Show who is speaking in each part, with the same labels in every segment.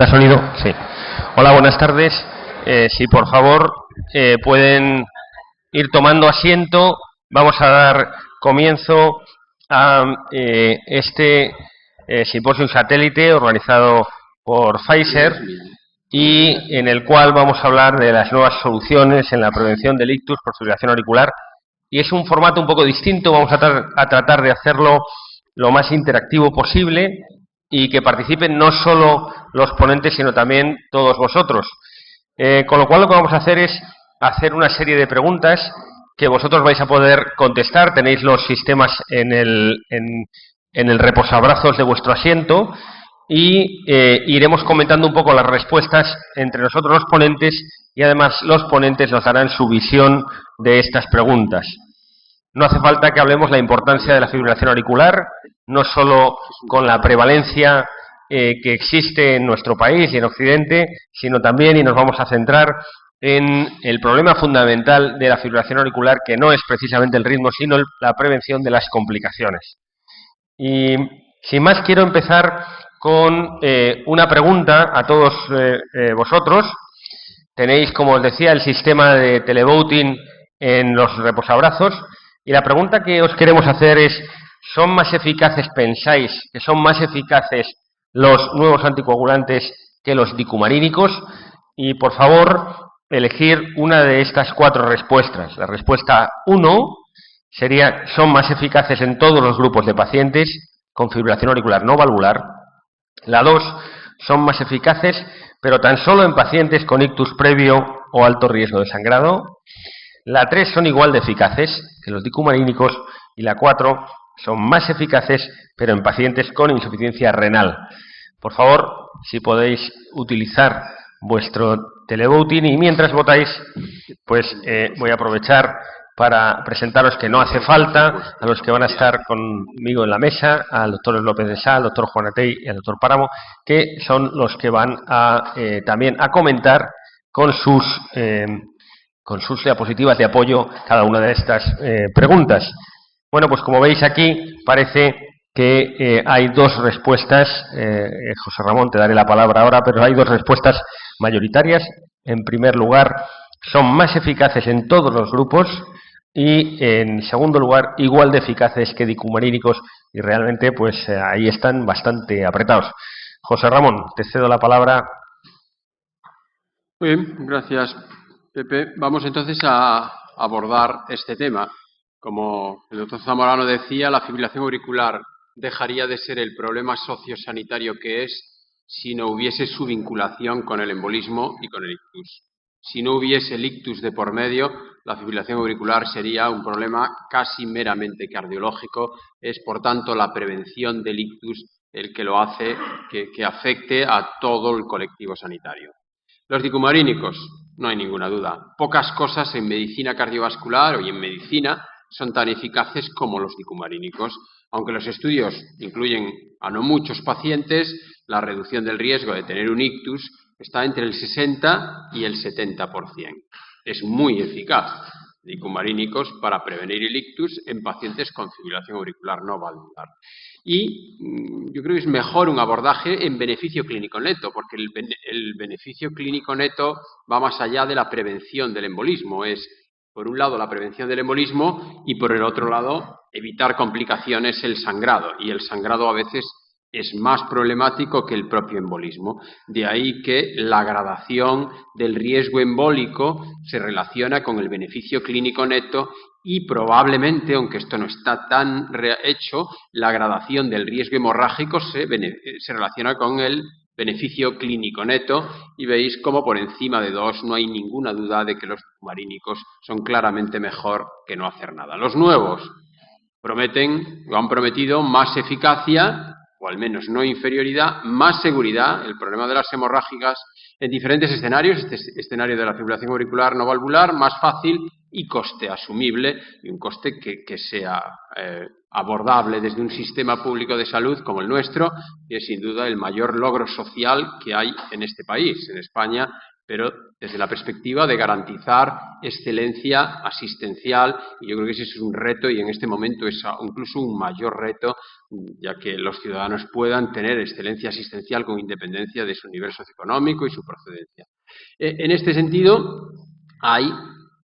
Speaker 1: ¿Da sonido? Sí. Hola, buenas tardes. Si por favor pueden ir tomando asiento, vamos a dar comienzo a este simposio satélite organizado por Pfizer y en el cual vamos a hablar de las nuevas soluciones en la prevención del ictus por fibrilación auricular. Y es un formato un poco distinto, vamos a tratar de hacerlo lo más interactivo posible y que participen no solo los ponentes, sino también todos vosotros. Con lo cual lo que vamos a hacer es hacer una serie de preguntas que vosotros vais a poder contestar. Tenéis los sistemas en el reposabrazos de vuestro asiento y iremos comentando un poco las respuestas entre nosotros los ponentes y además los ponentes nos darán su visión de estas preguntas. No hace falta que hablemos la importancia de la fibrilación auricular, no solo con la prevalencia que existe en nuestro país y en Occidente, sino también, y nos vamos a centrar en el problema fundamental de la fibrilación auricular, que no es precisamente el ritmo, sino la prevención de las complicaciones. Y sin más, quiero empezar con una pregunta a todos vosotros. Tenéis, como os decía, el sistema de televoting en los reposabrazos. Y la pregunta que os queremos hacer es, ¿son más eficaces, pensáis, que son más eficaces los nuevos anticoagulantes que los dicumarínicos? Y, por favor, elegir una de estas cuatro respuestas. La respuesta 1 sería, son más eficaces en todos los grupos de pacientes con fibrilación auricular no valvular. La 2, son más eficaces, pero tan solo en pacientes con ictus previo o alto riesgo de sangrado. La 3, son igual de eficaces que los dicumarínicos. Y la 4, son más eficaces, pero en pacientes con insuficiencia renal. Por favor, si podéis utilizar vuestro televoting, y mientras votáis, pues voy a aprovechar para presentaros que no hace falta, a los que van a estar conmigo en la mesa, al doctor López de Sá, al doctor Juanatey y al doctor Páramo, que son los que van a también a comentar con sus diapositivas de apoyo cada una de estas preguntas. Bueno, pues como veis aquí, parece que hay dos respuestas. José Ramón, te daré la palabra ahora, pero hay dos respuestas mayoritarias. En primer lugar, son más eficaces en todos los grupos y, en segundo lugar, igual de eficaces que dicumarínicos, y realmente pues ahí están bastante apretados. José Ramón, te cedo la palabra.
Speaker 2: Muy bien, gracias, Pepe. Vamos entonces a abordar este tema. Como el doctor Zamorano decía, la fibrilación auricular dejaría de ser el problema sociosanitario que es si no hubiese su vinculación con el embolismo y con el ictus. Si no hubiese el ictus de por medio, la fibrilación auricular sería un problema casi meramente cardiológico. Es, por tanto, la prevención del ictus el que lo hace que afecte a todo el colectivo sanitario. Los dicumarínicos, no hay ninguna duda. Pocas cosas en medicina cardiovascular y en medicina son tan eficaces como los dicumarínicos. Aunque los estudios incluyen a no muchos pacientes, la reducción del riesgo de tener un ictus está entre el 60 y el 70%. Es muy eficaz, dicumarínicos, para prevenir el ictus en pacientes con fibrilación auricular no valvular. Y yo creo que es mejor un abordaje en beneficio clínico neto, porque el beneficio clínico neto va más allá de la prevención del embolismo. Es, por un lado, la prevención del embolismo y, por el otro lado, evitar complicaciones, el sangrado. Y el sangrado a veces es más problemático que el propio embolismo. De ahí que la gradación del riesgo embólico se relaciona con el beneficio clínico neto y probablemente, aunque esto no está tan hecho, la gradación del riesgo hemorrágico se relaciona con el beneficio clínico neto, y veis cómo por encima de 2 no hay ninguna duda de que los dicumarínicos son claramente mejor que no hacer nada. Los nuevos prometen, o han prometido, más eficacia, o al menos no inferioridad, más seguridad. El problema de las hemorrágicas en diferentes escenarios, este escenario de la fibrilación auricular no valvular, más fácil y coste asumible, y un coste que sea abordable desde un sistema público de salud como el nuestro, que es sin duda el mayor logro social que hay en este país. En España pero desde la perspectiva de garantizar excelencia asistencial, y yo creo que ese es un reto y en este momento es incluso un mayor reto, ya que los ciudadanos puedan tener excelencia asistencial con independencia de su nivel socioeconómico y su procedencia. En este sentido, hay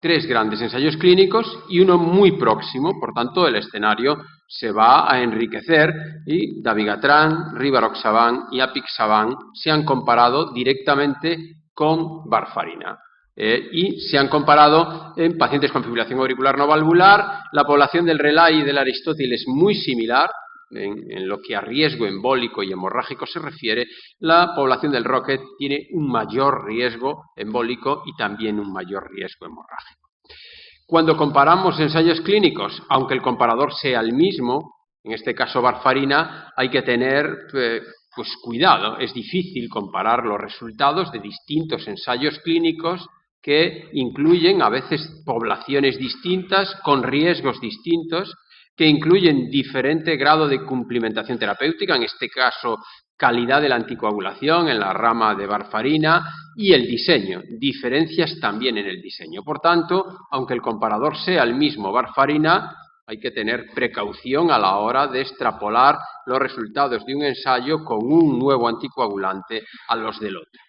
Speaker 2: 3 grandes ensayos clínicos y uno muy próximo, por tanto el escenario se va a enriquecer y dabigatran, rivaroxaban y apixaban se han comparado directamente con varfarina. Y se han comparado en pacientes con fibrilación auricular no valvular. La población del RELAI y del Aristóteles es muy similar, en lo que a riesgo embólico y hemorrágico se refiere. La población del ROCKET tiene un mayor riesgo embólico y también un mayor riesgo hemorrágico. Cuando comparamos ensayos clínicos, aunque el comparador sea el mismo, en este caso varfarina, hay que tener pues cuidado. Es difícil comparar los resultados de distintos ensayos clínicos que incluyen a veces poblaciones distintas, con riesgos distintos, que incluyen diferente grado de cumplimentación terapéutica, en este caso calidad de la anticoagulación en la rama de varfarina, y el diseño, diferencias también en el diseño. Por tanto, aunque el comparador sea el mismo varfarina, hay que tener precaución a la hora de extrapolar los resultados de un ensayo con un nuevo anticoagulante a los del otro.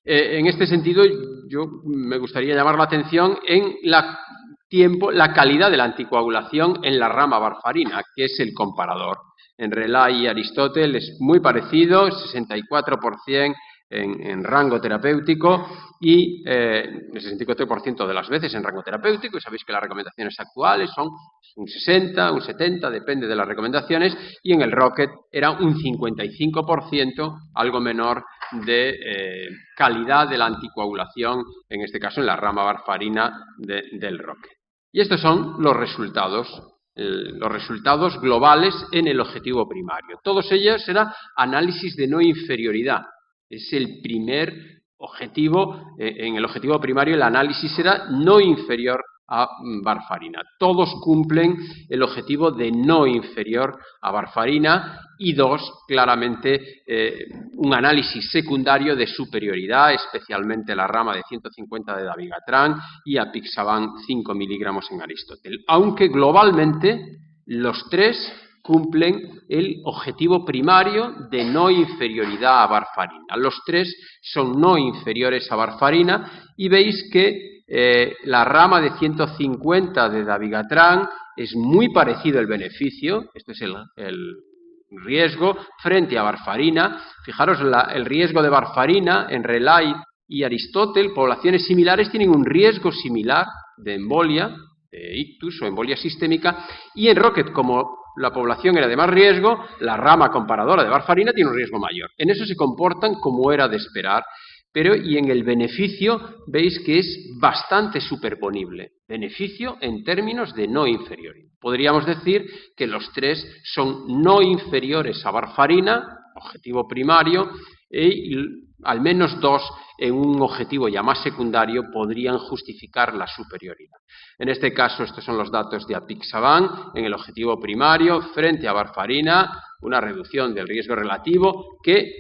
Speaker 2: En este sentido, yo me gustaría llamar la atención en la calidad de la anticoagulación en la rama varfarina, que es el comparador. En RELAI y Aristóteles es muy parecido, 64% en rango terapéutico y el 64% de las veces en rango terapéutico, y sabéis que las recomendaciones actuales son un 60, un 70, depende de las recomendaciones, y en el ROCKET era un 55%, algo menor de calidad de la anticoagulación, en este caso en la rama varfarina del ROCKET. Y estos son los resultados globales en el objetivo primario. Todos ellos eran análisis de no inferioridad. Es el primer objetivo. En el objetivo primario el análisis era no inferior a varfarina. Todos cumplen el objetivo de no inferior a varfarina y 2, claramente, un análisis secundario de superioridad, especialmente la rama de 150 de dabigatran y apixaban 5 miligramos en Aristóteles. Aunque globalmente los 3 cumplen el objetivo primario de no inferioridad a varfarina. Los 3 son no inferiores a varfarina y veis que la rama de 150 de dabigatran es muy parecido el beneficio, este es el riesgo, frente a varfarina. Fijaros, el riesgo de varfarina en RELAI y Aristóteles, poblaciones similares, tienen un riesgo similar de embolia, de ictus o embolia sistémica, y en ROCKET, como la población era de más riesgo, la rama comparadora de varfarina tiene un riesgo mayor. En eso se comportan como era de esperar, pero y en el beneficio veis que es bastante superponible. Beneficio en términos de no inferioridad. Podríamos decir que los 3 son no inferiores a varfarina, objetivo primario, y al menos 2 en un objetivo ya más secundario podrían justificar la superioridad. En este caso, estos son los datos de apixaban en el objetivo primario frente a varfarina, una reducción del riesgo relativo que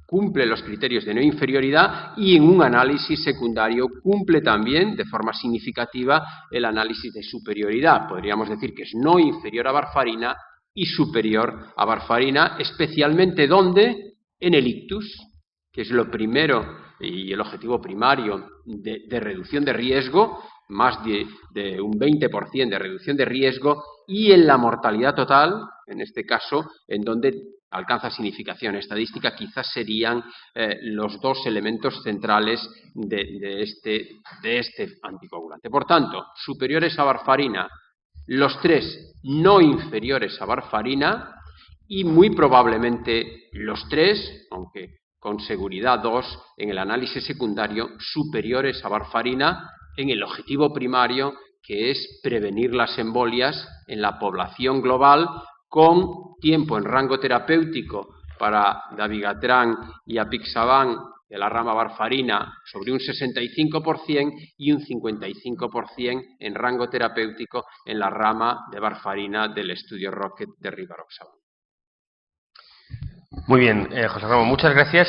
Speaker 2: cumple los criterios de no inferioridad y en un análisis secundario cumple también de forma significativa el análisis de superioridad. Podríamos decir que es no inferior a varfarina y superior a varfarina, especialmente ¿dónde? En el ictus, que es lo primero y el objetivo primario de reducción de riesgo, más de un 20% de reducción de riesgo, y en la mortalidad total, en este caso, en donde alcanza significación estadística, quizás serían los 2 elementos centrales de este anticoagulante. Por tanto, superiores a varfarina, los 3 no inferiores a varfarina y muy probablemente los 3, aunque con seguridad 2, en el análisis secundario, superiores a varfarina en el objetivo primario, que es prevenir las embolias en la población global, con tiempo en rango terapéutico para dabigatran y apixaban de la rama varfarina sobre un 65% y un 55% en rango terapéutico en la rama de varfarina del estudio ROCKET de rivaroxaban.
Speaker 1: Muy bien, José Ramón, muchas gracias.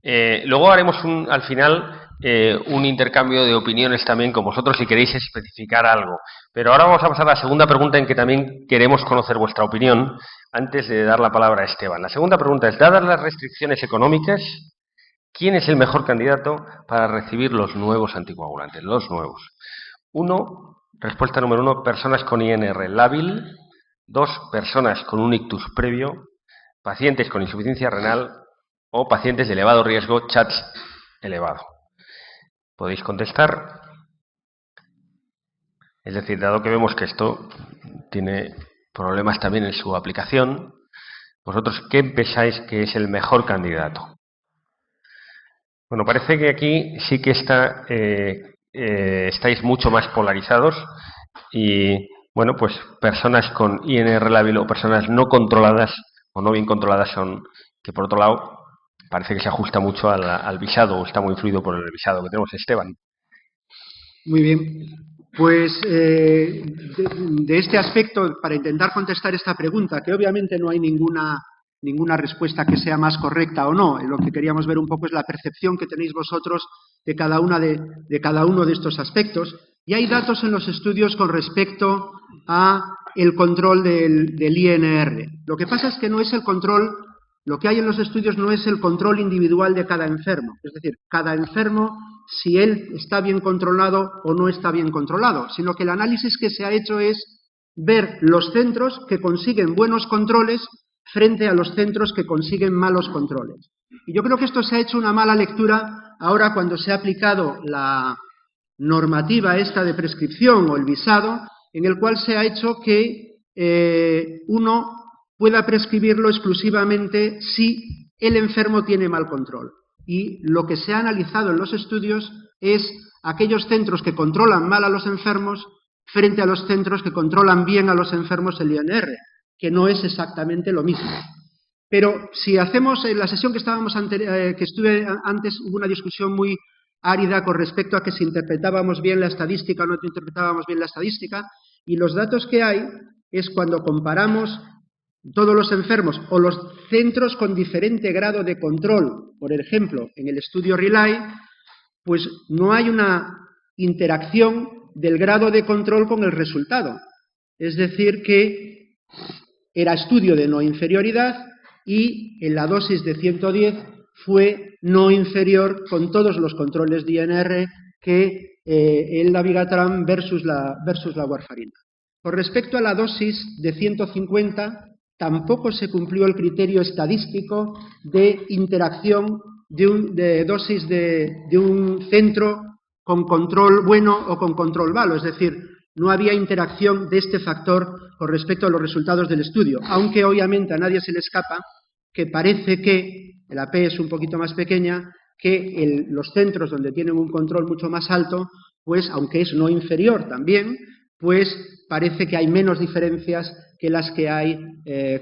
Speaker 1: Luego haremos al final un intercambio de opiniones también con vosotros si queréis especificar algo. Pero ahora vamos a pasar a la segunda pregunta en que también queremos conocer vuestra opinión antes de dar la palabra a Esteban. La segunda pregunta es, dadas las restricciones económicas, ¿quién es el mejor candidato para recibir los nuevos anticoagulantes? Los nuevos. Respuesta número 1, personas con INR lábil. 2, personas con un ictus previo. Pacientes con insuficiencia renal o pacientes de elevado riesgo, CHADS elevado. Podéis contestar. Es decir, dado que vemos que esto tiene problemas también en su aplicación, ¿vosotros qué pensáis que es el mejor candidato? Bueno, parece que aquí sí que estáis mucho más polarizados y, bueno, pues personas con INR lábil o personas no controladas o no bien controladas son que, por otro lado, parece que se ajusta mucho al visado o está muy influido por el visado que tenemos. Esteban.
Speaker 3: Muy bien. Pues de este aspecto, para intentar contestar esta pregunta, que obviamente no hay ninguna respuesta que sea más correcta o no, lo que queríamos ver un poco es la percepción que tenéis vosotros de cada uno de estos aspectos. Y hay datos en los estudios con respecto a el control del INR. Lo que pasa es que no es el control, lo que hay en los estudios no es el control individual de cada enfermo. Es decir, cada enfermo, si él está bien controlado o no está bien controlado, sino que el análisis que se ha hecho es ver los centros que consiguen buenos controles frente a los centros que consiguen malos controles. Y yo creo que esto se ha hecho una mala lectura ahora cuando se ha aplicado la normativa esta de prescripción o el visado, en el cual se ha hecho que uno pueda prescribirlo exclusivamente si el enfermo tiene mal control. Y lo que se ha analizado en los estudios es aquellos centros que controlan mal a los enfermos frente a los centros que controlan bien a los enfermos el INR, que no es exactamente lo mismo. Pero si hacemos, en la sesión que estuve antes, hubo una discusión muy árida con respecto a que si interpretábamos bien la estadística o no interpretábamos bien la estadística, y los datos que hay es cuando comparamos todos los enfermos o los centros con diferente grado de control, por ejemplo, en el estudio RELY, pues no hay una interacción del grado de control con el resultado. Es decir, que era estudio de no inferioridad y en la dosis de 110 fue no inferior con todos los controles de INR que el dabigatran versus la warfarina. Con respecto a la dosis de 150, tampoco se cumplió el criterio estadístico de interacción de dosis de un centro con control bueno o con control malo, es decir, no había interacción de este factor con respecto a los resultados del estudio, aunque obviamente a nadie se le escapa que parece que la P es un poquito más pequeña, que los centros donde tienen un control mucho más alto, pues aunque es no inferior también, pues parece que hay menos diferencias que las que hay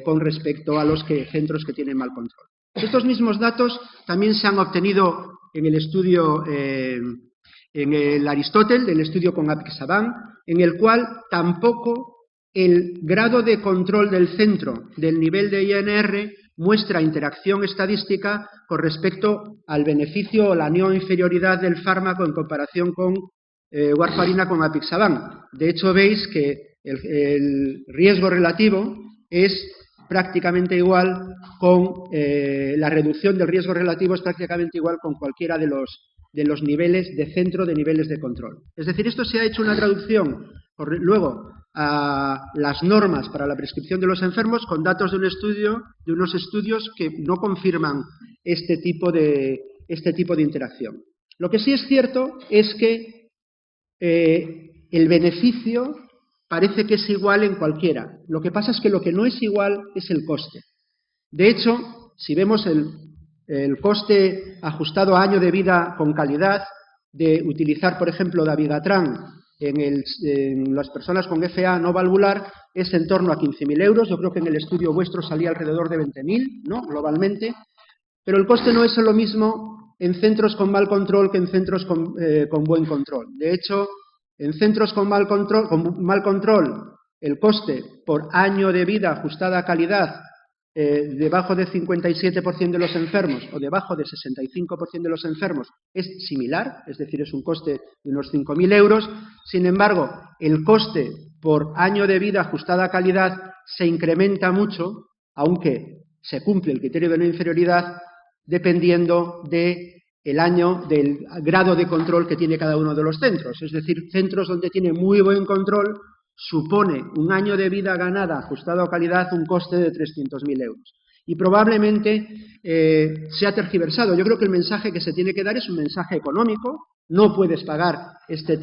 Speaker 3: con respecto a los centros que tienen mal control. Estos mismos datos también se han obtenido en el estudio, en el Aristóteles, del estudio con apixaban, en el cual tampoco el grado de control del centro del nivel de INR muestra interacción estadística con respecto al beneficio o la no inferioridad del fármaco en comparación con warfarina con apixaban. De hecho, veis que el riesgo relativo es prácticamente igual con la reducción del riesgo relativo es prácticamente igual con cualquiera de los niveles de centro de niveles de control. Es decir, esto se ha hecho una traducción luego a las normas para la prescripción de los enfermos con datos de unos estudios que no confirman este tipo de interacción. Lo que sí es cierto es que el beneficio parece que es igual en cualquiera. Lo que pasa es que lo que no es igual es el coste. De hecho, si vemos el coste ajustado a año de vida con calidad de utilizar, por ejemplo, dabigatran en las personas con FA no valvular, es en torno a 15.000 euros. Yo creo que en el estudio vuestro salía alrededor de 20.000, ¿no?, globalmente. Pero el coste no es lo mismo en centros con mal control que en centros con buen control. De hecho, en centros con mal control, el coste por año de vida ajustada a calidad debajo del 57% de los enfermos o debajo del 65% de los enfermos es similar, es decir, es un coste de unos 5.000 euros. Sin embargo, el coste por año de vida ajustado a calidad se incrementa mucho, aunque se cumple el criterio de no inferioridad, dependiendo del grado de control que tiene cada uno de los centros. Es decir, centros donde tiene muy buen control supone un año de vida ganada ajustado a calidad un coste de 300.000 euros. Y probablemente se ha tergiversado. Yo creo que el mensaje que se tiene que dar es un mensaje económico. No puedes pagar este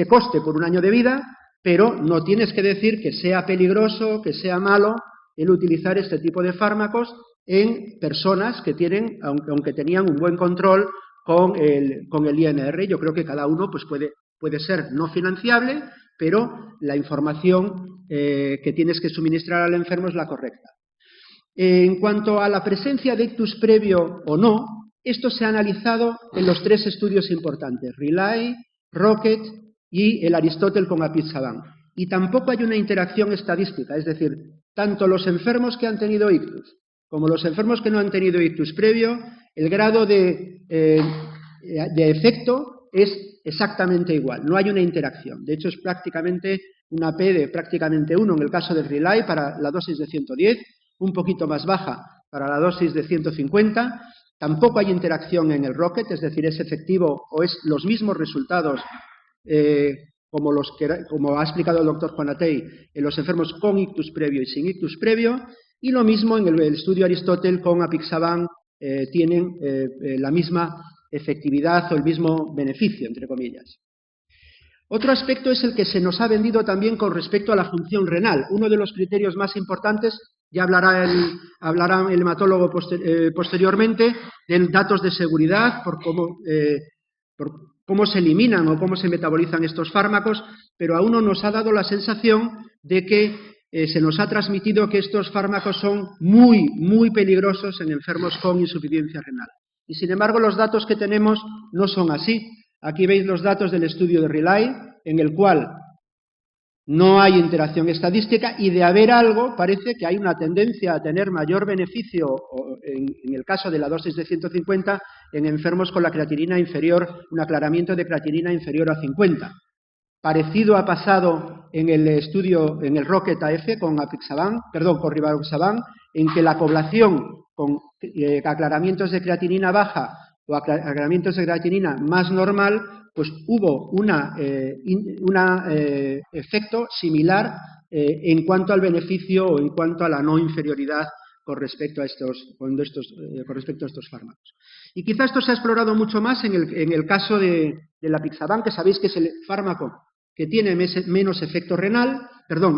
Speaker 3: coste por un año de vida, pero no tienes que decir que sea peligroso, que sea malo el utilizar este tipo de fármacos en personas que tienen, aunque tenían un buen control con el INR. Yo creo que cada uno pues, puede ser no financiable, pero la información que tienes que suministrar al enfermo es la correcta. En cuanto a la presencia de ictus previo o no, esto se ha analizado en los 3 estudios importantes, RELY, ROCKET y el Aristotle con apixaban. Y tampoco hay una interacción estadística, es decir, tanto los enfermos que han tenido ictus como los enfermos que no han tenido ictus previo, el grado de efecto es exactamente igual, no hay una interacción. De hecho, es prácticamente una P de prácticamente 1 en el caso del RELY para la dosis de 110, un poquito más baja para la dosis de 150. Tampoco hay interacción en el ROCKET, es decir, es efectivo o es los mismos resultados como ha explicado el doctor Juanatey, en los enfermos con ictus previo y sin ictus previo. Y lo mismo en el estudio Aristotle con apixaban, tienen la misma efectividad o el mismo beneficio, entre comillas. Otro aspecto es el que se nos ha vendido también con respecto a la función renal. Uno de los criterios más importantes, ya hablará el hematólogo posteriormente, de datos de seguridad, por cómo se eliminan o cómo se metabolizan estos fármacos, pero a uno nos ha dado la sensación de que se nos ha transmitido que estos fármacos son muy, muy peligrosos en enfermos con insuficiencia renal. Y sin embargo, los datos que tenemos no son así. Aquí veis los datos del estudio de RELY, en el cual no hay interacción estadística y de haber algo, parece que hay una tendencia a tener mayor beneficio, en el caso de la dosis de 150, en enfermos con la creatinina inferior, un aclaramiento de creatinina inferior a 50. Parecido ha pasado en el estudio, en el ROCKET AF con rivaroxaban, en que la población con aclaramientos de creatinina baja o aclaramientos de creatinina más normal, pues hubo un efecto similar en cuanto al beneficio o en cuanto a la no inferioridad con respecto a estos fármacos. Y quizá esto se ha explorado mucho más en el caso de la apixaban, que sabéis que es el fármaco que tiene menos efecto renal,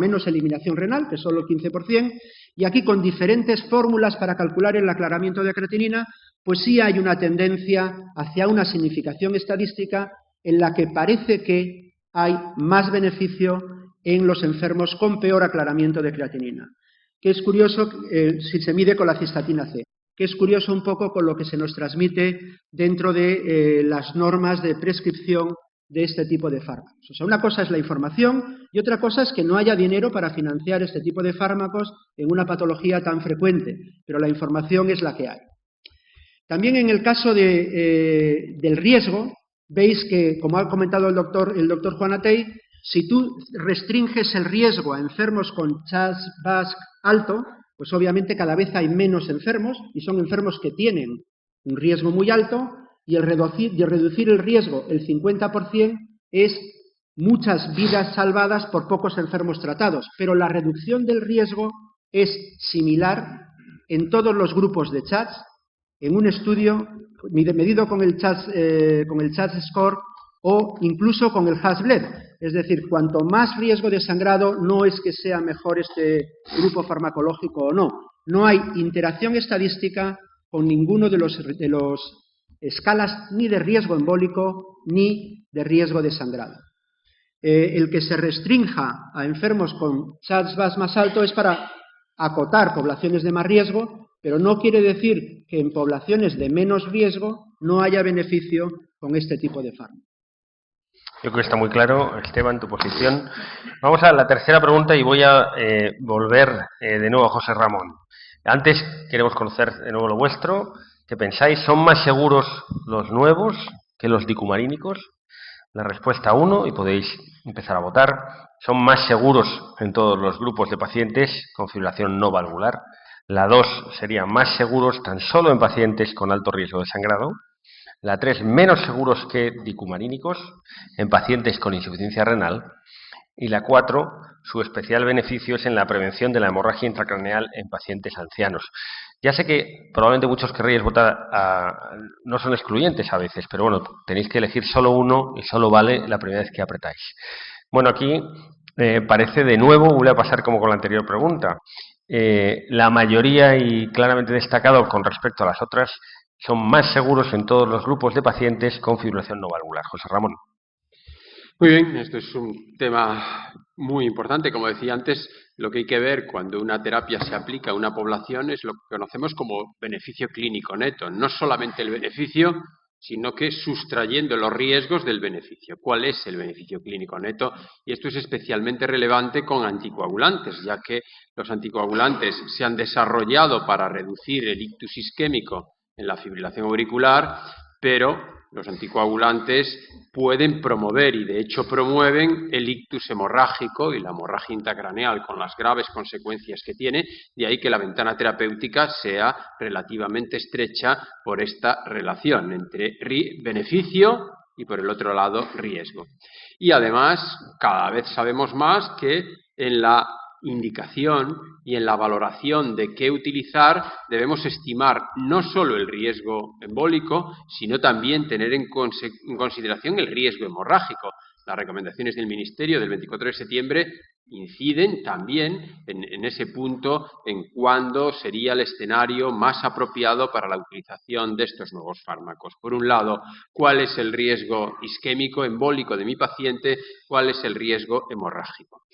Speaker 3: menos eliminación renal, que es solo el 15%, y aquí con diferentes fórmulas para calcular el aclaramiento de creatinina, pues sí hay una tendencia hacia una significación estadística en la que parece que hay más beneficio en los enfermos con peor aclaramiento de creatinina, que es curioso si se mide con la cistatina C, que es curioso un poco con lo que se nos transmite dentro de las normas de prescripción de este tipo de fármacos. O sea, una cosa es la información y otra cosa es que no haya dinero para financiar este tipo de fármacos en una patología tan frecuente, pero la información es la que hay. También en el caso del riesgo, veis que, como ha comentado el doctor Juanatey, si tú restringes el riesgo a enfermos con CHA2-VASc alto, pues obviamente cada vez hay menos enfermos y son enfermos que tienen un riesgo muy alto, y el reducir el riesgo el 50% es muchas vidas salvadas por pocos enfermos tratados, pero la reducción del riesgo es similar en todos los grupos de CHADS, en un estudio medido con el CHADS score o incluso con el HAS-BLED. Es decir, cuanto más riesgo de sangrado, no es que sea mejor este grupo farmacológico o no. No hay interacción estadística con ninguno de los escalas ni de riesgo embólico ni de riesgo de sangrado. El que se restrinja a enfermos con CHA2-VASc más alto es para acotar poblaciones de más riesgo, pero no quiere decir que en poblaciones de menos riesgo no haya beneficio con este tipo de fármaco.
Speaker 1: Yo creo que está muy claro, Esteban, tu posición. Vamos a la tercera pregunta y voy a volver de nuevo a José Ramón. Antes queremos conocer de nuevo lo vuestro. ¿Qué pensáis? ¿Son más seguros los nuevos que los dicumarínicos? La respuesta 1, y podéis empezar a votar, son más seguros en todos los grupos de pacientes con fibrilación no valvular. La 2 serían más seguros tan solo en pacientes con alto riesgo de sangrado. La 3, menos seguros que dicumarínicos en pacientes con insuficiencia renal. Y la 4, su especial beneficio es en la prevención de la hemorragia intracraneal en pacientes ancianos. Ya sé que probablemente muchos querréis votar no son excluyentes a veces, pero bueno, tenéis que elegir solo uno y solo vale la primera vez que apretáis. Bueno, aquí parece de nuevo, vuelve a pasar como con la anterior pregunta. La mayoría y claramente destacado con respecto a las otras son más seguros en todos los grupos de pacientes con fibrilación no valvular. José Ramón.
Speaker 2: Muy bien, esto es un tema muy importante. Como decía antes, lo que hay que ver cuando una terapia se aplica a una población es lo que conocemos como beneficio clínico neto. No solamente el beneficio, sino que sustrayendo los riesgos del beneficio. ¿Cuál es el beneficio clínico neto? Y esto es especialmente relevante con anticoagulantes, ya que los anticoagulantes se han desarrollado para reducir el ictus isquémico en la fibrilación auricular, pero los anticoagulantes pueden promover, y de hecho promueven, el ictus hemorrágico y la hemorragia intracraneal con las graves consecuencias que tiene, de ahí que la ventana terapéutica sea relativamente estrecha por esta relación entre beneficio y, por el otro lado, riesgo. Y además, cada vez sabemos más que en la indicación y en la valoración de qué utilizar debemos estimar no solo el riesgo embólico, sino también tener en consideración el riesgo hemorrágico. Las recomendaciones del Ministerio del 24 de septiembre inciden también en ese punto en cuándo sería el escenario más apropiado para la utilización de estos nuevos fármacos. Por un lado, cuál es el riesgo isquémico embólico de mi paciente, cuál es el riesgo hemorrágico.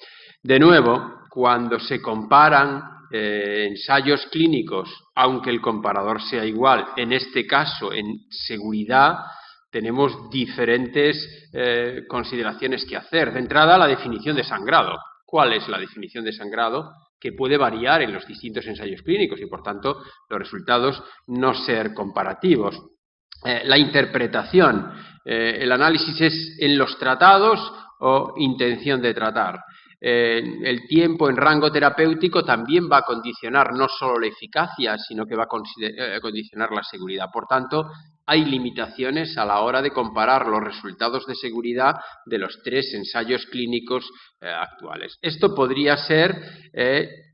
Speaker 2: De nuevo, cuando se comparan ensayos clínicos, aunque el comparador sea igual, en este caso en seguridad, tenemos diferentes consideraciones que hacer. De entrada, la definición de sangrado. ¿Cuál es la definición de sangrado? Que puede variar en los distintos ensayos clínicos y, por tanto, los resultados no ser comparativos. La interpretación. El análisis es en los tratados o intención de tratar. El tiempo en rango terapéutico también va a condicionar no solo la eficacia, sino que va a condicionar la seguridad. Por tanto, hay limitaciones a la hora de comparar los resultados de seguridad de los 3 ensayos clínicos actuales. Esto podría ser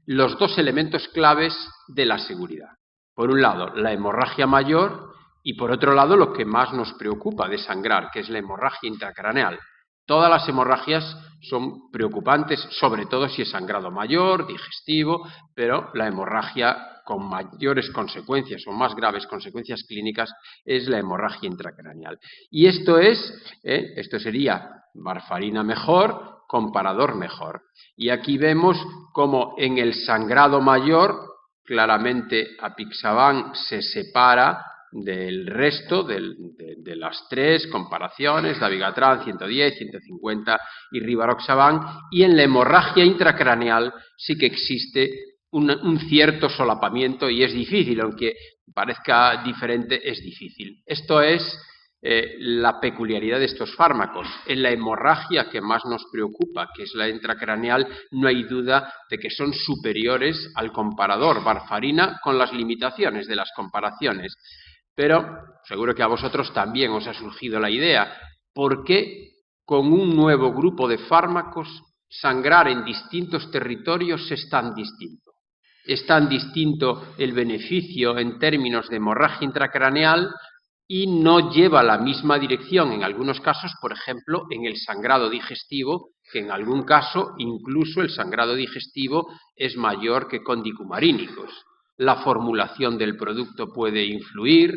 Speaker 2: los 2 elementos claves de la seguridad. Por un lado, la hemorragia mayor y, por otro lado, lo que más nos preocupa de sangrar, que es la hemorragia intracraneal. Todas las hemorragias son preocupantes, sobre todo si es sangrado mayor, digestivo, pero la hemorragia con mayores consecuencias o más graves consecuencias clínicas es la hemorragia intracraneal. Y esto sería warfarina mejor, comparador mejor. Y aquí vemos cómo en el sangrado mayor, claramente apixaban se separa del resto de las 3 comparaciones, dabigatran 110, 150 y rivaroxaban, y en la hemorragia intracraneal sí que existe un cierto solapamiento y es difícil, aunque parezca diferente, es difícil. Esto es la peculiaridad de estos fármacos. En la hemorragia que más nos preocupa, que es la intracraneal, no hay duda de que son superiores al comparador warfarina con las limitaciones de las comparaciones. Pero seguro que a vosotros también os ha surgido la idea, ¿por qué con un nuevo grupo de fármacos sangrar en distintos territorios es tan distinto? Es tan distinto el beneficio en términos de hemorragia intracraneal y no lleva la misma dirección en algunos casos, por ejemplo, en el sangrado digestivo, que en algún caso incluso el sangrado digestivo es mayor que con dicumarínicos. La formulación del producto puede influir.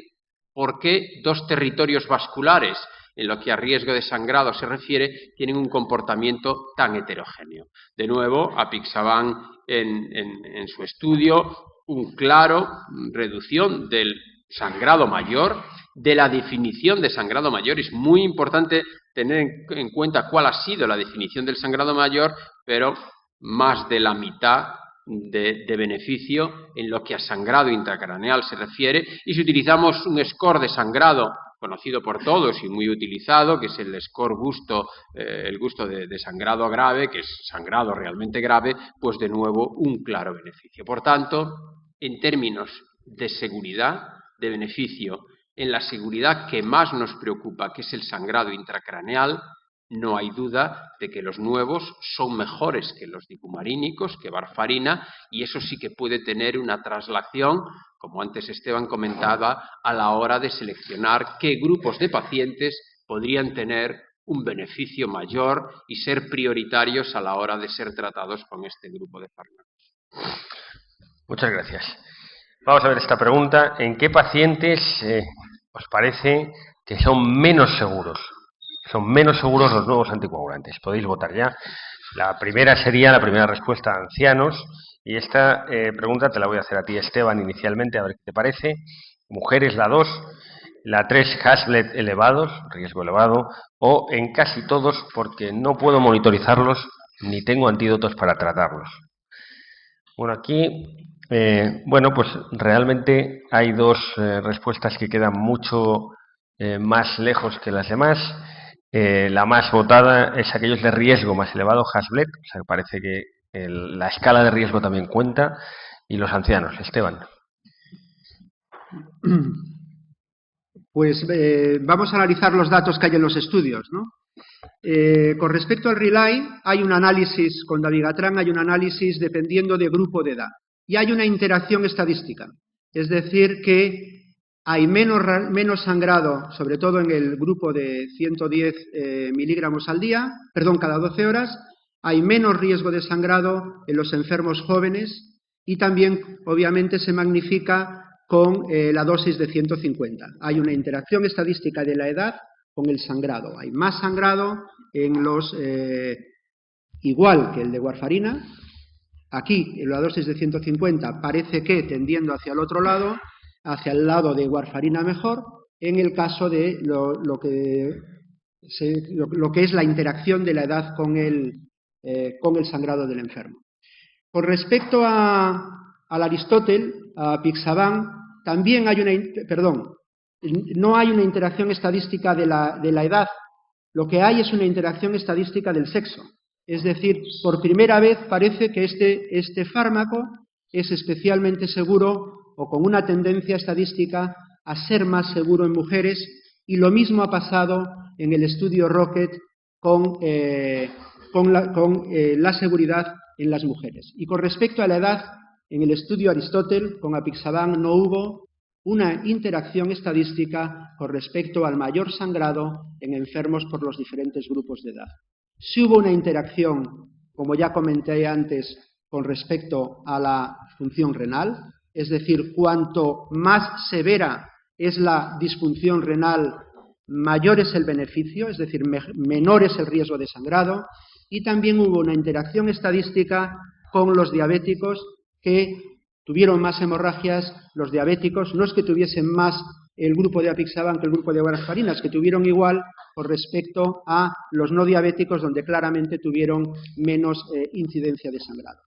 Speaker 2: ¿Por qué 2 territorios vasculares, en lo que a riesgo de sangrado se refiere, tienen un comportamiento tan heterogéneo? De nuevo, apixaban en su estudio un claro reducción del sangrado mayor, de la definición de sangrado mayor. Es muy importante tener en cuenta cuál ha sido la definición del sangrado mayor, pero más de la mitad de beneficio en lo que a sangrado intracraneal se refiere. Y si utilizamos un score de sangrado conocido por todos y muy utilizado, que es el score gusto, el gusto de sangrado grave, que es sangrado realmente grave, pues de nuevo un claro beneficio. Por tanto, en términos de seguridad, de beneficio, en la seguridad que más nos preocupa, que es el sangrado intracraneal, no hay duda de que los nuevos son mejores que los dicumarínicos, que varfarina, y eso sí que puede tener una traslación, como antes Esteban comentaba, a la hora de seleccionar qué grupos de pacientes podrían tener un beneficio mayor y ser prioritarios a la hora de ser tratados con este grupo de fármacos.
Speaker 1: Muchas gracias. Vamos a ver esta pregunta. ¿En qué pacientes os parece que son menos seguros? Son menos seguros los nuevos anticoagulantes. Podéis votar ya. La primera respuesta, ancianos. Y esta pregunta te la voy a hacer a ti, Esteban, inicialmente, a ver qué te parece. Mujeres, la 2. La 3, Haslet elevados, riesgo elevado. O en casi todos, porque no puedo monitorizarlos ni tengo antídotos para tratarlos. Bueno, aquí, pues realmente hay dos respuestas que quedan mucho más lejos que las demás. La más votada es aquellos de riesgo más elevado, Haslet, o sea, parece que la escala de riesgo también cuenta, y los ancianos. Esteban.
Speaker 3: Pues vamos a analizar los datos que hay en los estudios, ¿no? Con respecto al Relay, hay un análisis, con dabigatran hay un análisis dependiendo de grupo de edad. Y hay una interacción estadística, es decir, que hay menos sangrado, sobre todo en el grupo de 110 miligramos al día, cada 12 horas, hay menos riesgo de sangrado en los enfermos jóvenes y también, obviamente, se magnifica con la dosis de 150. Hay una interacción estadística de la edad con el sangrado. Hay más sangrado en los, igual que el de warfarina. Aquí, en la dosis de 150, parece que tendiendo hacia el otro lado, hacia el lado de warfarina mejor, en el caso de lo que es la interacción de la edad con el sangrado del enfermo. Con respecto al Aristóteles, a Pixaban, también hay no hay una interacción estadística de la edad, lo que hay es una interacción estadística del sexo. Es decir, por primera vez parece que este fármaco es especialmente seguro o con una tendencia estadística a ser más seguro en mujeres, y lo mismo ha pasado en el estudio Rocket con la seguridad en las mujeres. Y con respecto a la edad, en el estudio Aristóteles con apixaban no hubo una interacción estadística con respecto al mayor sangrado en enfermos por los diferentes grupos de edad. Sí hubo una interacción, como ya comenté antes, con respecto a la función renal, es decir, cuanto más severa es la disfunción renal, mayor es el beneficio, es decir, menor es el riesgo de sangrado, y también hubo una interacción estadística con los diabéticos que tuvieron más hemorragias. Los diabéticos no es que tuviesen más el grupo de apixaban que el grupo de warfarina, es que tuvieron igual con respecto a los no diabéticos, donde claramente tuvieron menos incidencia de sangrado.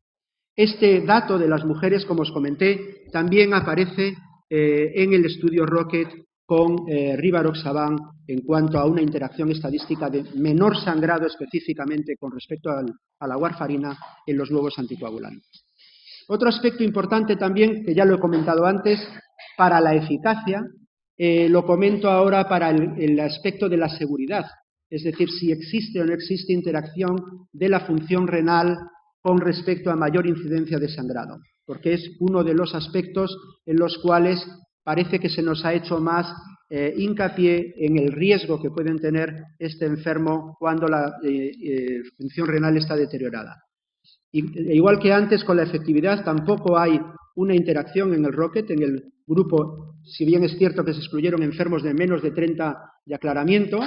Speaker 3: Este dato de las mujeres, como os comenté, también aparece en el estudio Rocket con rivaroxaban en cuanto a una interacción estadística de menor sangrado específicamente con respecto a la warfarina en los nuevos anticoagulantes. Otro aspecto importante también, que ya lo he comentado antes, para la eficacia, lo comento ahora para el aspecto de la seguridad, es decir, si existe o no existe interacción de la función renal con respecto a mayor incidencia de sangrado, porque es uno de los aspectos en los cuales parece que se nos ha hecho más hincapié en el riesgo que pueden tener este enfermo cuando la función renal está deteriorada. Igual que antes, con la efectividad tampoco hay una interacción en el Rocket, en el grupo, si bien es cierto que se excluyeron enfermos de menos de 30 de aclaramiento,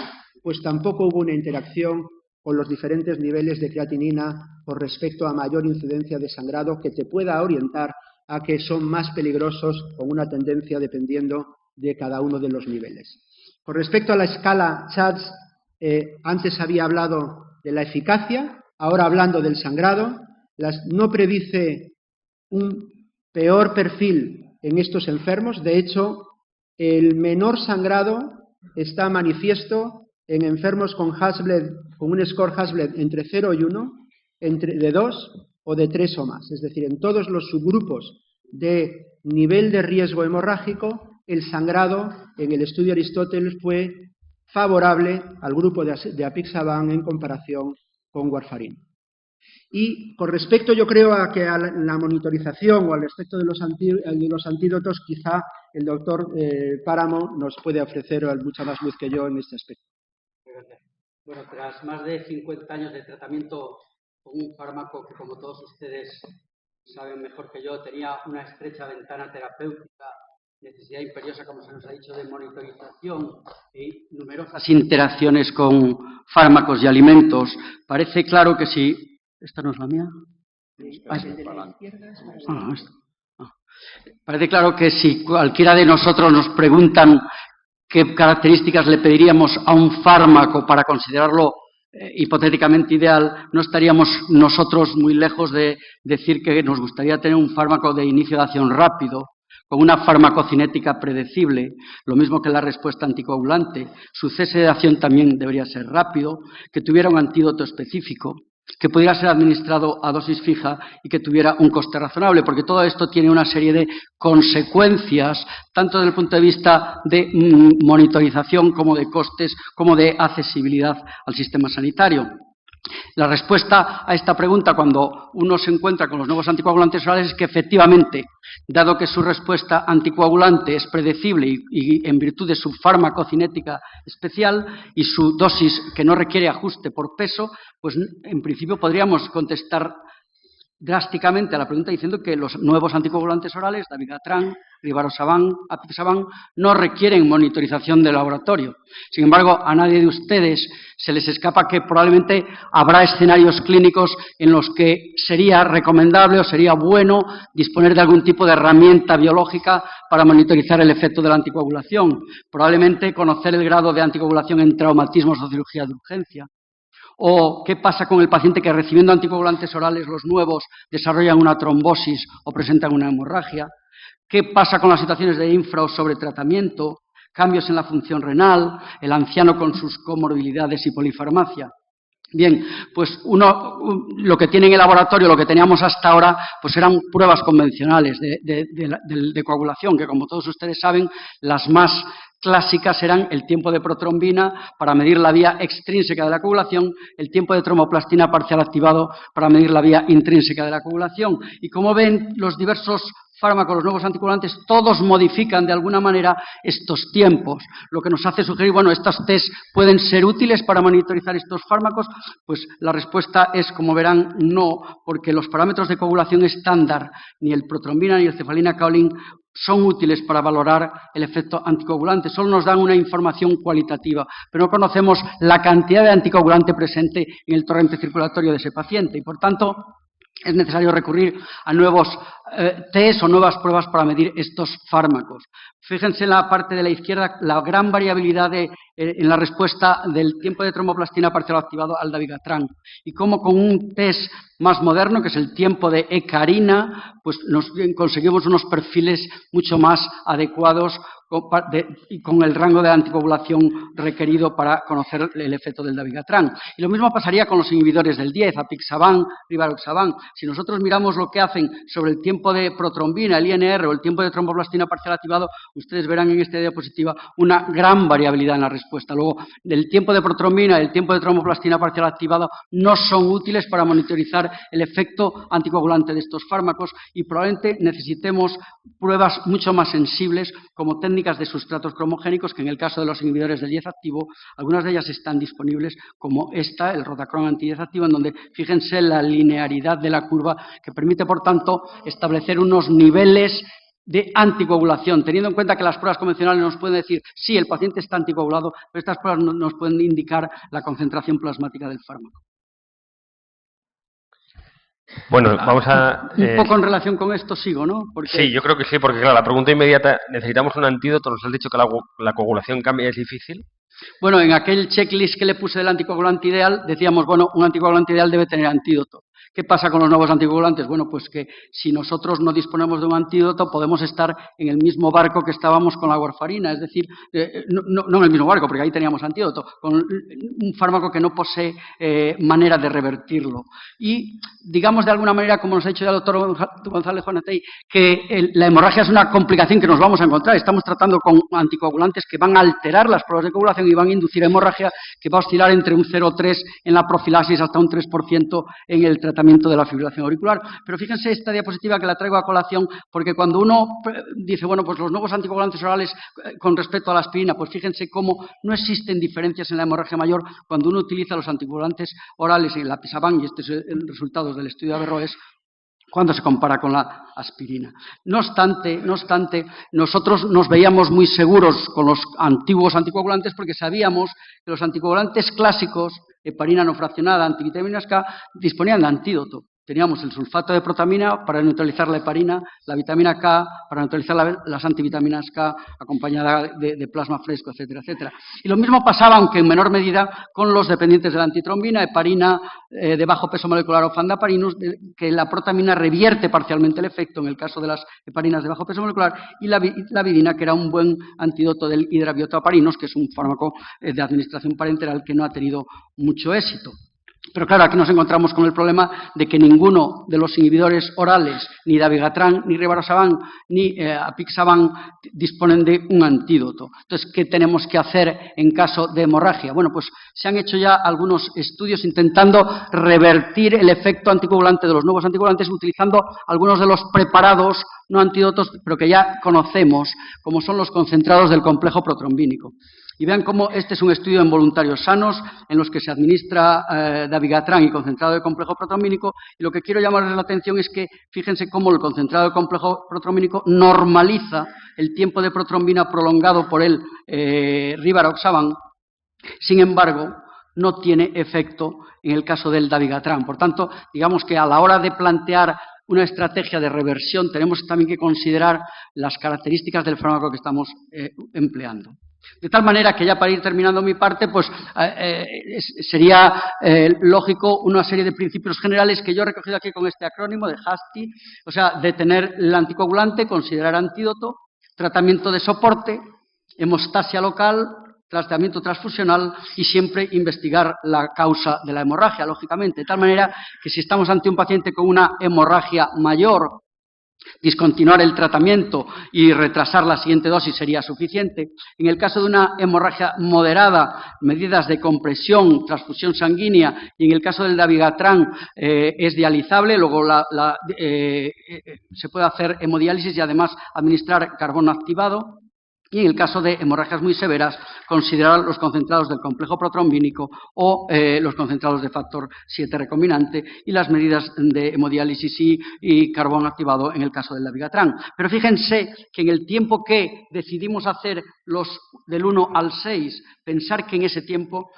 Speaker 3: pues tampoco hubo una interacción con los diferentes niveles de creatinina con respecto a mayor incidencia de sangrado que te pueda orientar a que son más peligrosos con una tendencia dependiendo de cada uno de los niveles. Con respecto a la escala CHADS, antes había hablado de la eficacia, ahora hablando del sangrado, no predice un peor perfil en estos enfermos. De hecho, el menor sangrado está manifiesto en enfermos con un score Hasbled entre 0 y 1, de 2 o de 3 o más. Es decir, en todos los subgrupos de nivel de riesgo hemorrágico, el sangrado en el estudio Aristóteles fue favorable al grupo de apixaban en comparación con warfarin. Y con respecto, yo creo, a la monitorización o al respecto de los antídotos, quizá el doctor Páramo nos puede ofrecer mucha más luz que yo en este aspecto.
Speaker 4: Gracias. Bueno, tras más de 50 años de tratamiento con un fármaco que, como todos ustedes saben mejor que yo, tenía una estrecha ventana terapéutica, necesidad imperiosa, como se nos ha dicho, de monitorización y numerosas interacciones con fármacos y alimentos, parece claro que si... ¿Esta no es la mía? Parece claro que si cualquiera de nosotros nos preguntan qué características le pediríamos a un fármaco para considerarlo hipotéticamente ideal, no estaríamos nosotros muy lejos de decir que nos gustaría tener un fármaco de inicio de acción rápido, con una farmacocinética predecible, lo mismo que la respuesta anticoagulante. Su cese de acción también debería ser rápido, que tuviera un antídoto específico, que pudiera ser administrado a dosis fija y que tuviera un coste razonable, porque todo esto tiene una serie de consecuencias, tanto desde el punto de vista de monitorización como de costes, como de accesibilidad al sistema sanitario. La respuesta a esta pregunta, cuando uno se encuentra con los nuevos anticoagulantes orales, es que efectivamente, dado que su respuesta anticoagulante es predecible y en virtud de su farmacocinética especial y su dosis que no requiere ajuste por peso, pues en principio podríamos contestar drásticamente a la pregunta diciendo que los nuevos anticoagulantes orales, dabigatran, rivaroxaban, apixaban, no requieren monitorización de laboratorio. Sin embargo, a nadie de ustedes se les escapa que probablemente habrá escenarios clínicos en los que sería recomendable o sería bueno disponer de algún tipo de herramienta biológica para monitorizar el efecto de la anticoagulación. Probablemente conocer el grado de anticoagulación en traumatismos o cirugía de urgencia. ¿O qué pasa con el paciente que recibiendo anticoagulantes orales, los nuevos, desarrollan una trombosis o presentan una hemorragia? ¿Qué pasa con las situaciones de infra o sobretratamiento, cambios en la función renal, el anciano con sus comorbilidades y polifarmacia? Bien, pues lo que tiene en el laboratorio, lo que teníamos hasta ahora, pues eran pruebas convencionales de coagulación, que como todos ustedes saben, las más clásicas eran el tiempo de protrombina para medir la vía extrínseca de la coagulación, el tiempo de tromoplastina parcial activado para medir la vía intrínseca de la coagulación. Y como ven, los diversos fármacos, los nuevos anticoagulantes, todos modifican de alguna manera estos tiempos, lo que nos hace sugerir, bueno, estos test pueden ser útiles para monitorizar estos fármacos. Pues la respuesta es, como verán, no, porque los parámetros de coagulación estándar, ni el protrombina ni el cefalina kaolin, son útiles para valorar el efecto anticoagulante, solo nos dan una información cualitativa, pero no conocemos la cantidad de anticoagulante presente en el torrente circulatorio de ese paciente y, por tanto, es necesario recurrir a nuevos test o nuevas pruebas para medir estos fármacos. Fíjense en la parte de la izquierda la gran variabilidad en la respuesta del tiempo de tromboplastina parcial activado al dabigatran y cómo con un test más moderno, que es el tiempo de hecarina, pues conseguimos unos perfiles mucho más adecuados y con el rango de anticoagulación requerido para conocer el efecto del dabigatran. Y lo mismo pasaría con los inhibidores del 10, apixaban, rivaroxaban. Si nosotros miramos lo que hacen sobre el tiempo de protrombina, el INR o el tiempo de tromboplastina parcial activado, ustedes verán en esta diapositiva una gran variabilidad en la respuesta. Luego, el tiempo de protrombina y el tiempo de tromboplastina parcial activado no son útiles para monitorizar el efecto anticoagulante de estos fármacos y probablemente necesitemos pruebas mucho más sensibles como técnicas de sustratos cromogénicos, que en el caso de los inhibidores del 10 activo, algunas de ellas están disponibles, como esta, el rotacron anti-10 activo, en donde fíjense la linearidad de la curva que permite, por tanto, establecer unos niveles de anticoagulación, teniendo en cuenta que las pruebas convencionales nos pueden decir sí, el paciente está anticoagulado, pero estas pruebas nos pueden indicar la concentración plasmática del fármaco.
Speaker 1: Bueno, vamos a...
Speaker 4: Un poco en relación con esto sigo, ¿no? Porque...
Speaker 1: Sí, yo creo que sí, porque claro, la pregunta inmediata, ¿necesitamos un antídoto? Nos has dicho que la coagulación cambia, es difícil.
Speaker 4: Bueno, en aquel checklist que le puse del anticoagulante ideal, decíamos, bueno, un anticoagulante ideal debe tener antídoto. ¿Qué pasa con los nuevos anticoagulantes? Bueno, pues que si nosotros no disponemos de un antídoto, podemos estar en el mismo barco que estábamos con la warfarina, es decir, no en el mismo barco, porque ahí teníamos antídoto, con un fármaco que no posee manera de revertirlo. Y, digamos de alguna manera, como nos ha dicho ya el doctor González Juanatey, que la hemorragia es una complicación que nos vamos a encontrar. Estamos tratando con anticoagulantes que van a alterar las pruebas de coagulación y van a inducir hemorragia que va a oscilar entre un 0,3 en la profilaxis hasta un 3% en el tratamiento de la fibrilación auricular. Pero fíjense esta diapositiva que la traigo a colación, porque cuando uno dice, bueno, pues los nuevos anticoagulantes orales con respecto a la aspirina, pues fíjense cómo no existen diferencias en la hemorragia mayor cuando uno utiliza los anticoagulantes orales en la Pisaban, y este es el resultado del estudio de Averroes, cuando se compara con la aspirina. No obstante, nosotros nos veíamos muy seguros con los antiguos anticoagulantes porque sabíamos que los anticoagulantes clásicos, heparina no fraccionada, antivitaminas K, disponían de antídoto. Teníamos el sulfato de protamina para neutralizar la heparina, la vitamina K para neutralizar las antivitaminas K acompañada de plasma fresco, etcétera, etcétera. Y lo mismo pasaba, aunque en menor medida, con los dependientes de la antitrombina, heparina de bajo peso molecular o fandaparinus, que la protamina revierte parcialmente el efecto en el caso de las heparinas de bajo peso molecular, y la vidina, que era un buen antídoto del hidrabiotaparinos, que es un fármaco de administración parenteral que no ha tenido mucho éxito. Pero claro, aquí nos encontramos con el problema de que ninguno de los inhibidores orales, ni dabigatran, ni rivaroxaban, ni apixaban, disponen de un antídoto. Entonces, ¿qué tenemos que hacer en caso de hemorragia? Bueno, pues se han hecho ya algunos estudios intentando revertir el efecto anticoagulante de los nuevos anticoagulantes utilizando algunos de los preparados, no antídotos, pero que ya conocemos, como son los concentrados del complejo protrombínico. Y vean cómo este es un estudio en voluntarios sanos en los que se administra dabigatran y concentrado de complejo protrombínico, y lo que quiero llamarles la atención es que fíjense cómo el concentrado de complejo protrombínico normaliza el tiempo de protrombina prolongado por el rivaroxaban. Sin embargo, no tiene efecto en el caso del dabigatran. Por tanto, digamos que a la hora de plantear una estrategia de reversión tenemos también que considerar las características del fármaco que estamos empleando. De tal manera que ya para ir terminando mi parte, pues sería lógico una serie de principios generales que yo he recogido aquí con este acrónimo de HASTI, o sea, detener el anticoagulante, considerar antídoto, tratamiento de soporte, hemostasia local, tratamiento transfusional y siempre investigar la causa de la hemorragia, lógicamente. De tal manera que si estamos ante un paciente con una hemorragia mayor, discontinuar el tratamiento y retrasar la siguiente dosis sería suficiente. En el caso de una hemorragia moderada, medidas de compresión, transfusión sanguínea, y en el caso del dabigatran es dializable, luego se puede hacer hemodiálisis y además administrar carbono activado. Y en el caso de hemorragias muy severas, considerar los concentrados del complejo protrombínico o los concentrados de factor 7 recombinante y las medidas de hemodiálisis y carbón activado en el caso del dabigatran. Pero fíjense que en el tiempo que decidimos hacer los del 1 al 6, pensar que en ese tiempo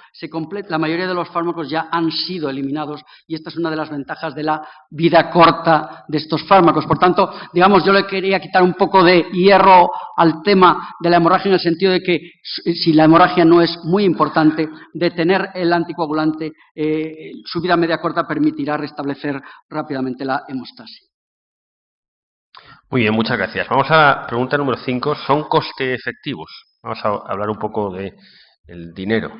Speaker 4: la mayoría de los fármacos ya han sido eliminados, y esta es una de las ventajas de la vida corta de estos fármacos. Por tanto, digamos, yo le quería quitar un poco de hierro al tema de la hemorragia en el sentido de que si la hemorragia no es muy importante, detener el anticoagulante, su vida media corta permitirá restablecer rápidamente la hemostasia.
Speaker 1: Muy bien, muchas gracias. Vamos a la pregunta número 5. ¿Son coste efectivos? Vamos a hablar un poco del dinero.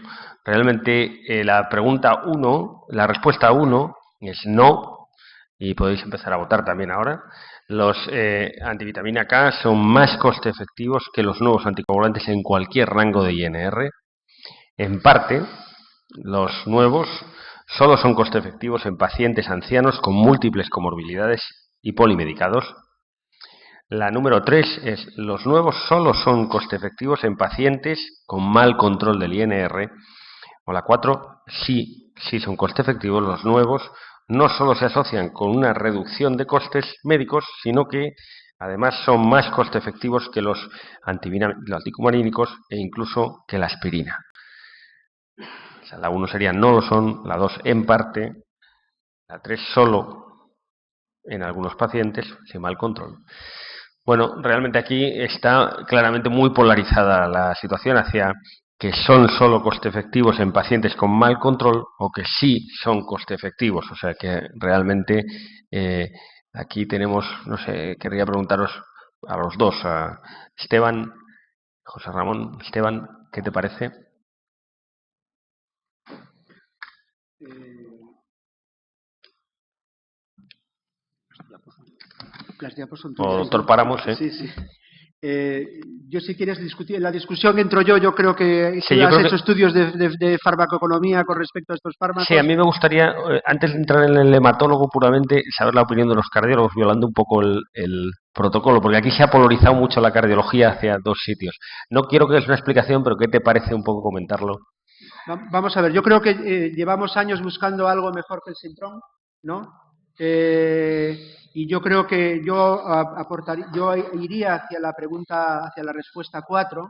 Speaker 1: Realmente la pregunta 1, la respuesta 1 es no, y podéis empezar a votar también ahora. Los antivitamina K son más coste efectivos que los nuevos anticoagulantes en cualquier rango de INR. En parte, los nuevos solo son coste efectivos en pacientes ancianos con múltiples comorbilidades y polimedicados. La número 3 es, los nuevos solo son coste efectivos en pacientes con mal control del INR. O la 4, sí son coste efectivos, los nuevos no solo se asocian con una reducción de costes médicos, sino que además son más coste efectivos que los anticomarínicos e incluso que la aspirina. O sea, la 1 sería no lo son, la 2 en parte, la 3 solo en algunos pacientes sin mal control. Bueno, realmente aquí está claramente muy polarizada la situación hacia que son solo coste efectivos en pacientes con mal control o que sí son coste efectivos. O sea que realmente aquí tenemos, no sé, querría preguntaros a los dos, a Esteban, José Ramón. Esteban, ¿qué te parece?
Speaker 3: Las diapos son tuyas.
Speaker 1: O doctor Páramos, ¿eh?
Speaker 3: Sí, sí. Yo, si quieres discutir, en la discusión entro yo creo que
Speaker 1: Sí, yo
Speaker 3: has
Speaker 1: creo
Speaker 3: hecho estudios de farmacoeconomía con respecto a estos fármacos.
Speaker 1: Sí, a mí me gustaría, antes de entrar en el hematólogo puramente, saber la opinión de los cardiólogos, violando un poco el protocolo, porque aquí se ha polarizado mucho la cardiología hacia dos sitios. No quiero que es una explicación, pero ¿qué te parece un poco comentarlo?
Speaker 3: Vamos a ver, yo creo que llevamos años buscando algo mejor que el Sintrón, ¿no? Y yo creo que yo iría hacia la pregunta, hacia la respuesta 4,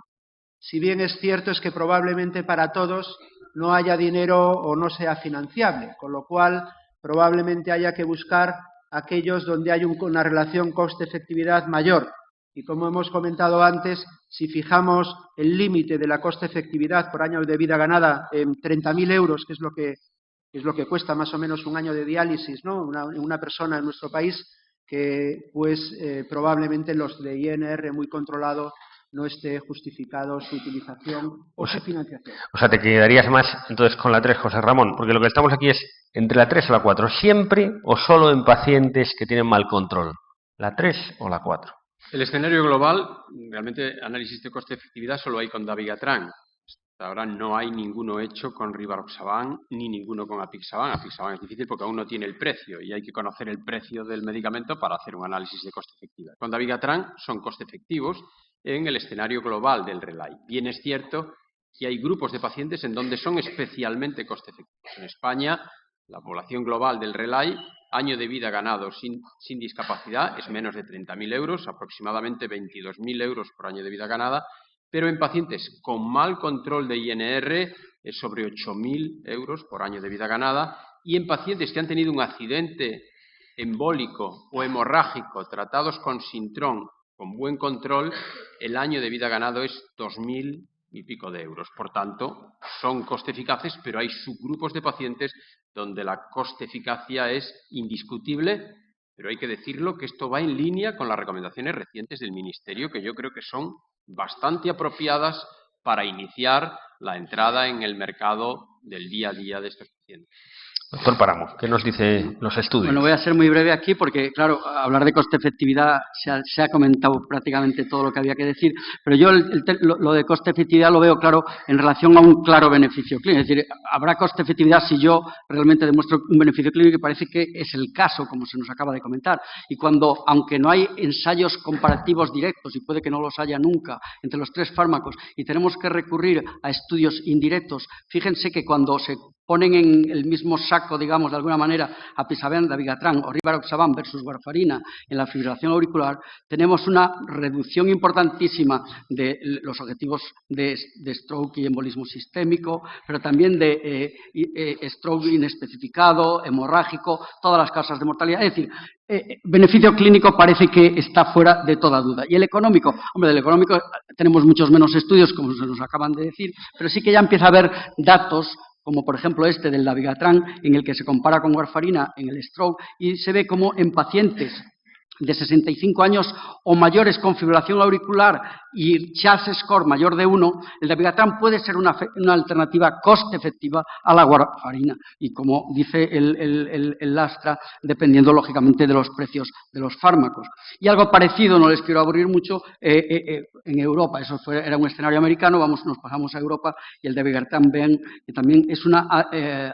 Speaker 3: si bien es cierto es que probablemente para todos no haya dinero o no sea financiable, con lo cual probablemente haya que buscar aquellos donde hay una relación coste-efectividad mayor. Y como hemos comentado antes, si fijamos el límite de la coste-efectividad por año de vida ganada en 30.000 euros, que es lo que cuesta más o menos un año de diálisis, ¿no? Una persona en nuestro país, que pues probablemente los de INR muy controlado no esté justificado su utilización o su financiación.
Speaker 1: O sea, te quedarías más entonces con la 3, José Ramón, porque lo que estamos aquí es entre la 3 o la 4, siempre o solo en pacientes que tienen mal control, la 3 o la 4.
Speaker 2: El escenario global, realmente análisis de coste-efectividad solo hay con dabigatran. Hasta ahora no hay ninguno hecho con rivaroxaban ni ninguno con apixaban. Apixaban es difícil porque aún no tiene el precio y hay que conocer el precio del medicamento para hacer un análisis de coste-efectividad. Con dabigatran son coste-efectivos en el escenario global del RELAI. Bien es cierto que hay grupos de pacientes en donde son especialmente coste-efectivos. En España, la población global del RELAI, año de vida ganado sin discapacidad, es menos de 30.000 euros, aproximadamente 22.000 euros por año de vida ganada, pero en pacientes con mal control de INR es sobre 8.000 euros por año de vida ganada, y en pacientes que han tenido un accidente embólico o hemorrágico tratados con Sintrón con buen control, el año de vida ganado es 2.000 y pico de euros. Por tanto, son coste eficaces, pero hay subgrupos de pacientes donde la coste eficacia es indiscutible, pero hay que decirlo que esto va en línea con las recomendaciones recientes del Ministerio, que yo creo que son bastante apropiadas para iniciar la entrada en el mercado del día a día de estos pacientes.
Speaker 1: Doctor Páramo, ¿qué nos dicen los estudios?
Speaker 4: Bueno, voy a ser muy breve aquí porque, claro, hablar de coste-efectividad se ha comentado prácticamente todo lo que había que decir, pero yo lo de coste-efectividad lo veo claro en relación a un claro beneficio clínico. Es decir, habrá coste-efectividad si yo realmente demuestro un beneficio clínico, y parece que es el caso, como se nos acaba de comentar. Y cuando, aunque no hay ensayos comparativos directos, y puede que no los haya nunca, entre los tres fármacos, y tenemos que recurrir a estudios indirectos, fíjense que cuando se ponen en el mismo saco, digamos, de alguna manera, apixaban, dabigatran o rivaroxaban versus warfarina en la fibrilación auricular, tenemos una reducción importantísima de los objetivos de stroke y embolismo sistémico, pero también de stroke inespecificado, hemorrágico, todas las causas de mortalidad. Es decir, beneficio clínico parece que está fuera de toda duda. Y el económico, hombre, del económico tenemos muchos menos estudios, como se nos acaban de decir, pero sí que ya empieza a haber datos, como por ejemplo este del dabigatran, en el que se compara con warfarina en el stroke, y se ve como en pacientes de 65 años o mayores con fibrilación auricular y CHAS score mayor de 1, el dabigatran puede ser una alternativa coste efectiva a la warfarina. Y como dice el Lastra, dependiendo lógicamente de los precios de los fármacos. Y algo parecido, no les quiero aburrir mucho, en Europa. Eso era un escenario americano, nos pasamos a Europa, y el dabigatran ven que también es una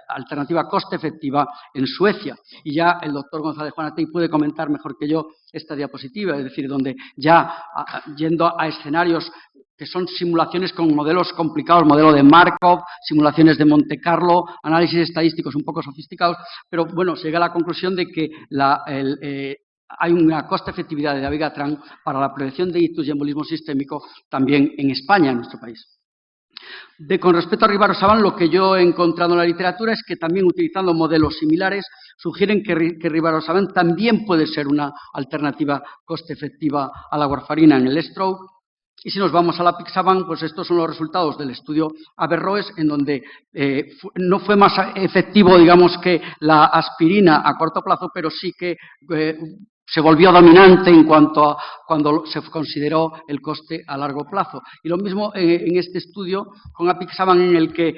Speaker 4: alternativa coste efectiva en Suecia. Y ya el doctor González Juanatey puede comentar mejor que yo esta diapositiva, es decir, donde ya yendo a escenarios que son simulaciones con modelos complicados, modelo de Markov, simulaciones de Monte Carlo, análisis estadísticos un poco sofisticados, pero bueno, se llega a la conclusión de que hay una coste-efectividad de dabigatran para la prevención de ictus y embolismo sistémico también en España, en nuestro país. Con respecto a rivaroxaban, lo que yo he encontrado en la literatura es que también utilizando modelos similares sugieren que rivaroxaban también puede ser una alternativa coste efectiva a la warfarina en el stroke. Y si nos vamos a la apixaban, pues estos son los resultados del estudio Averroes, en donde no fue más efectivo, digamos, que la aspirina a corto plazo, pero sí que se volvió dominante en cuanto a cuando se consideró el coste a largo plazo. Y lo mismo en este estudio con apixaban, en el que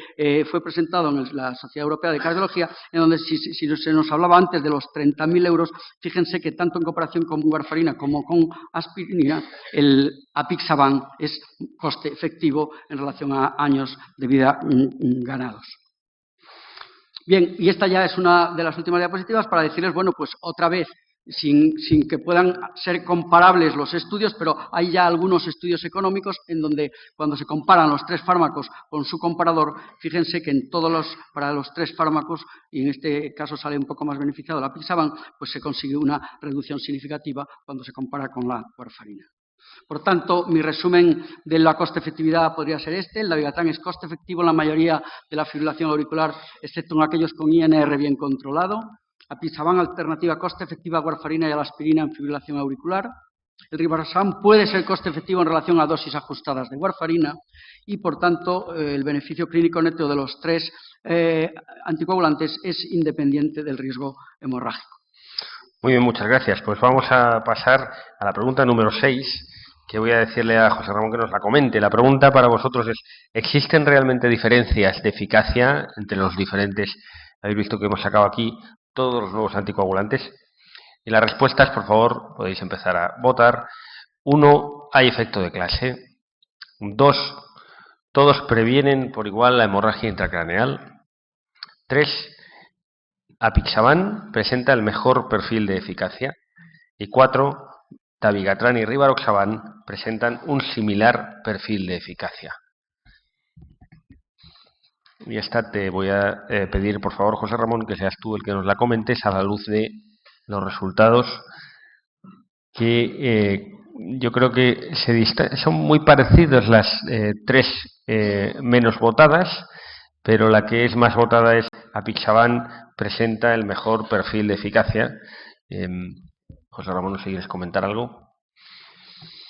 Speaker 4: fue presentado en la Sociedad Europea de Cardiología, en donde si se nos hablaba antes de los 30.000 euros, fíjense que tanto en comparación con warfarina como con aspirina, el apixaban es coste efectivo en relación a años de vida ganados. Bien, y esta ya es una de las últimas diapositivas para decirles, bueno, pues otra vez, sin que puedan ser comparables los estudios, pero hay ya algunos estudios económicos en donde cuando se comparan los 3 fármacos con su comparador, fíjense que para los 3 fármacos, y en este caso sale un poco más beneficiado la apixaban, pues se consigue una reducción significativa cuando se compara con la warfarina. Por tanto, mi resumen de la coste-efectividad podría ser este. El dabigatran es coste efectivo en la mayoría de la fibrilación auricular, excepto en aquellos con INR bien controlado. Apixaban alternativa coste efectiva a warfarina y a la aspirina en fibrilación auricular. El rivaroxaban puede ser coste efectivo en relación a dosis ajustadas de warfarina y, por tanto, el beneficio clínico neto de los 3 anticoagulantes es independiente del riesgo hemorrágico.
Speaker 1: Muy bien, muchas gracias. Pues vamos a pasar a la pregunta número 6, que voy a decirle a José Ramón que nos la comente. La pregunta para vosotros es, ¿existen realmente diferencias de eficacia entre los diferentes, habéis visto que hemos sacado aquí, todos los nuevos anticoagulantes? Y las respuestas, por favor, podéis empezar a votar. 1, hay efecto de clase. 2, todos previenen por igual la hemorragia intracraneal. 3, apixaban presenta el mejor perfil de eficacia. Y 4, dabigatran y rivaroxaban presentan un similar perfil de eficacia. Y esta te voy a pedir, por favor, José Ramón, que seas tú el que nos la comentes a la luz de los resultados que yo creo que son muy parecidos las 3 menos votadas, pero la que es más votada es apixaban presenta el mejor perfil de eficacia. José Ramón, ¿no quieres comentar algo?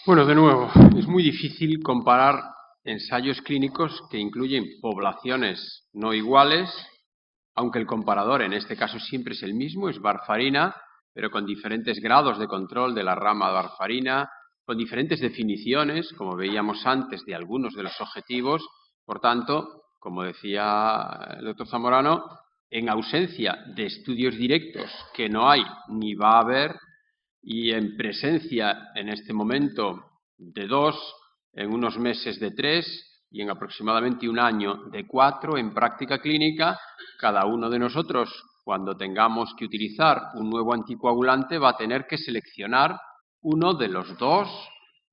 Speaker 2: Bueno, de nuevo, es muy difícil comparar ensayos clínicos que incluyen poblaciones no iguales, aunque el comparador en este caso siempre es el mismo, es warfarina, pero con diferentes grados de control de la rama de warfarina, con diferentes definiciones, como veíamos antes, de algunos de los objetivos. Por tanto, como decía el doctor Zamorano, en ausencia de estudios directos que no hay ni va a haber, y en presencia en este momento de 2, en unos meses de 3 y en aproximadamente un año de 4 en práctica clínica, cada uno de nosotros, cuando tengamos que utilizar un nuevo anticoagulante, va a tener que seleccionar uno de los 2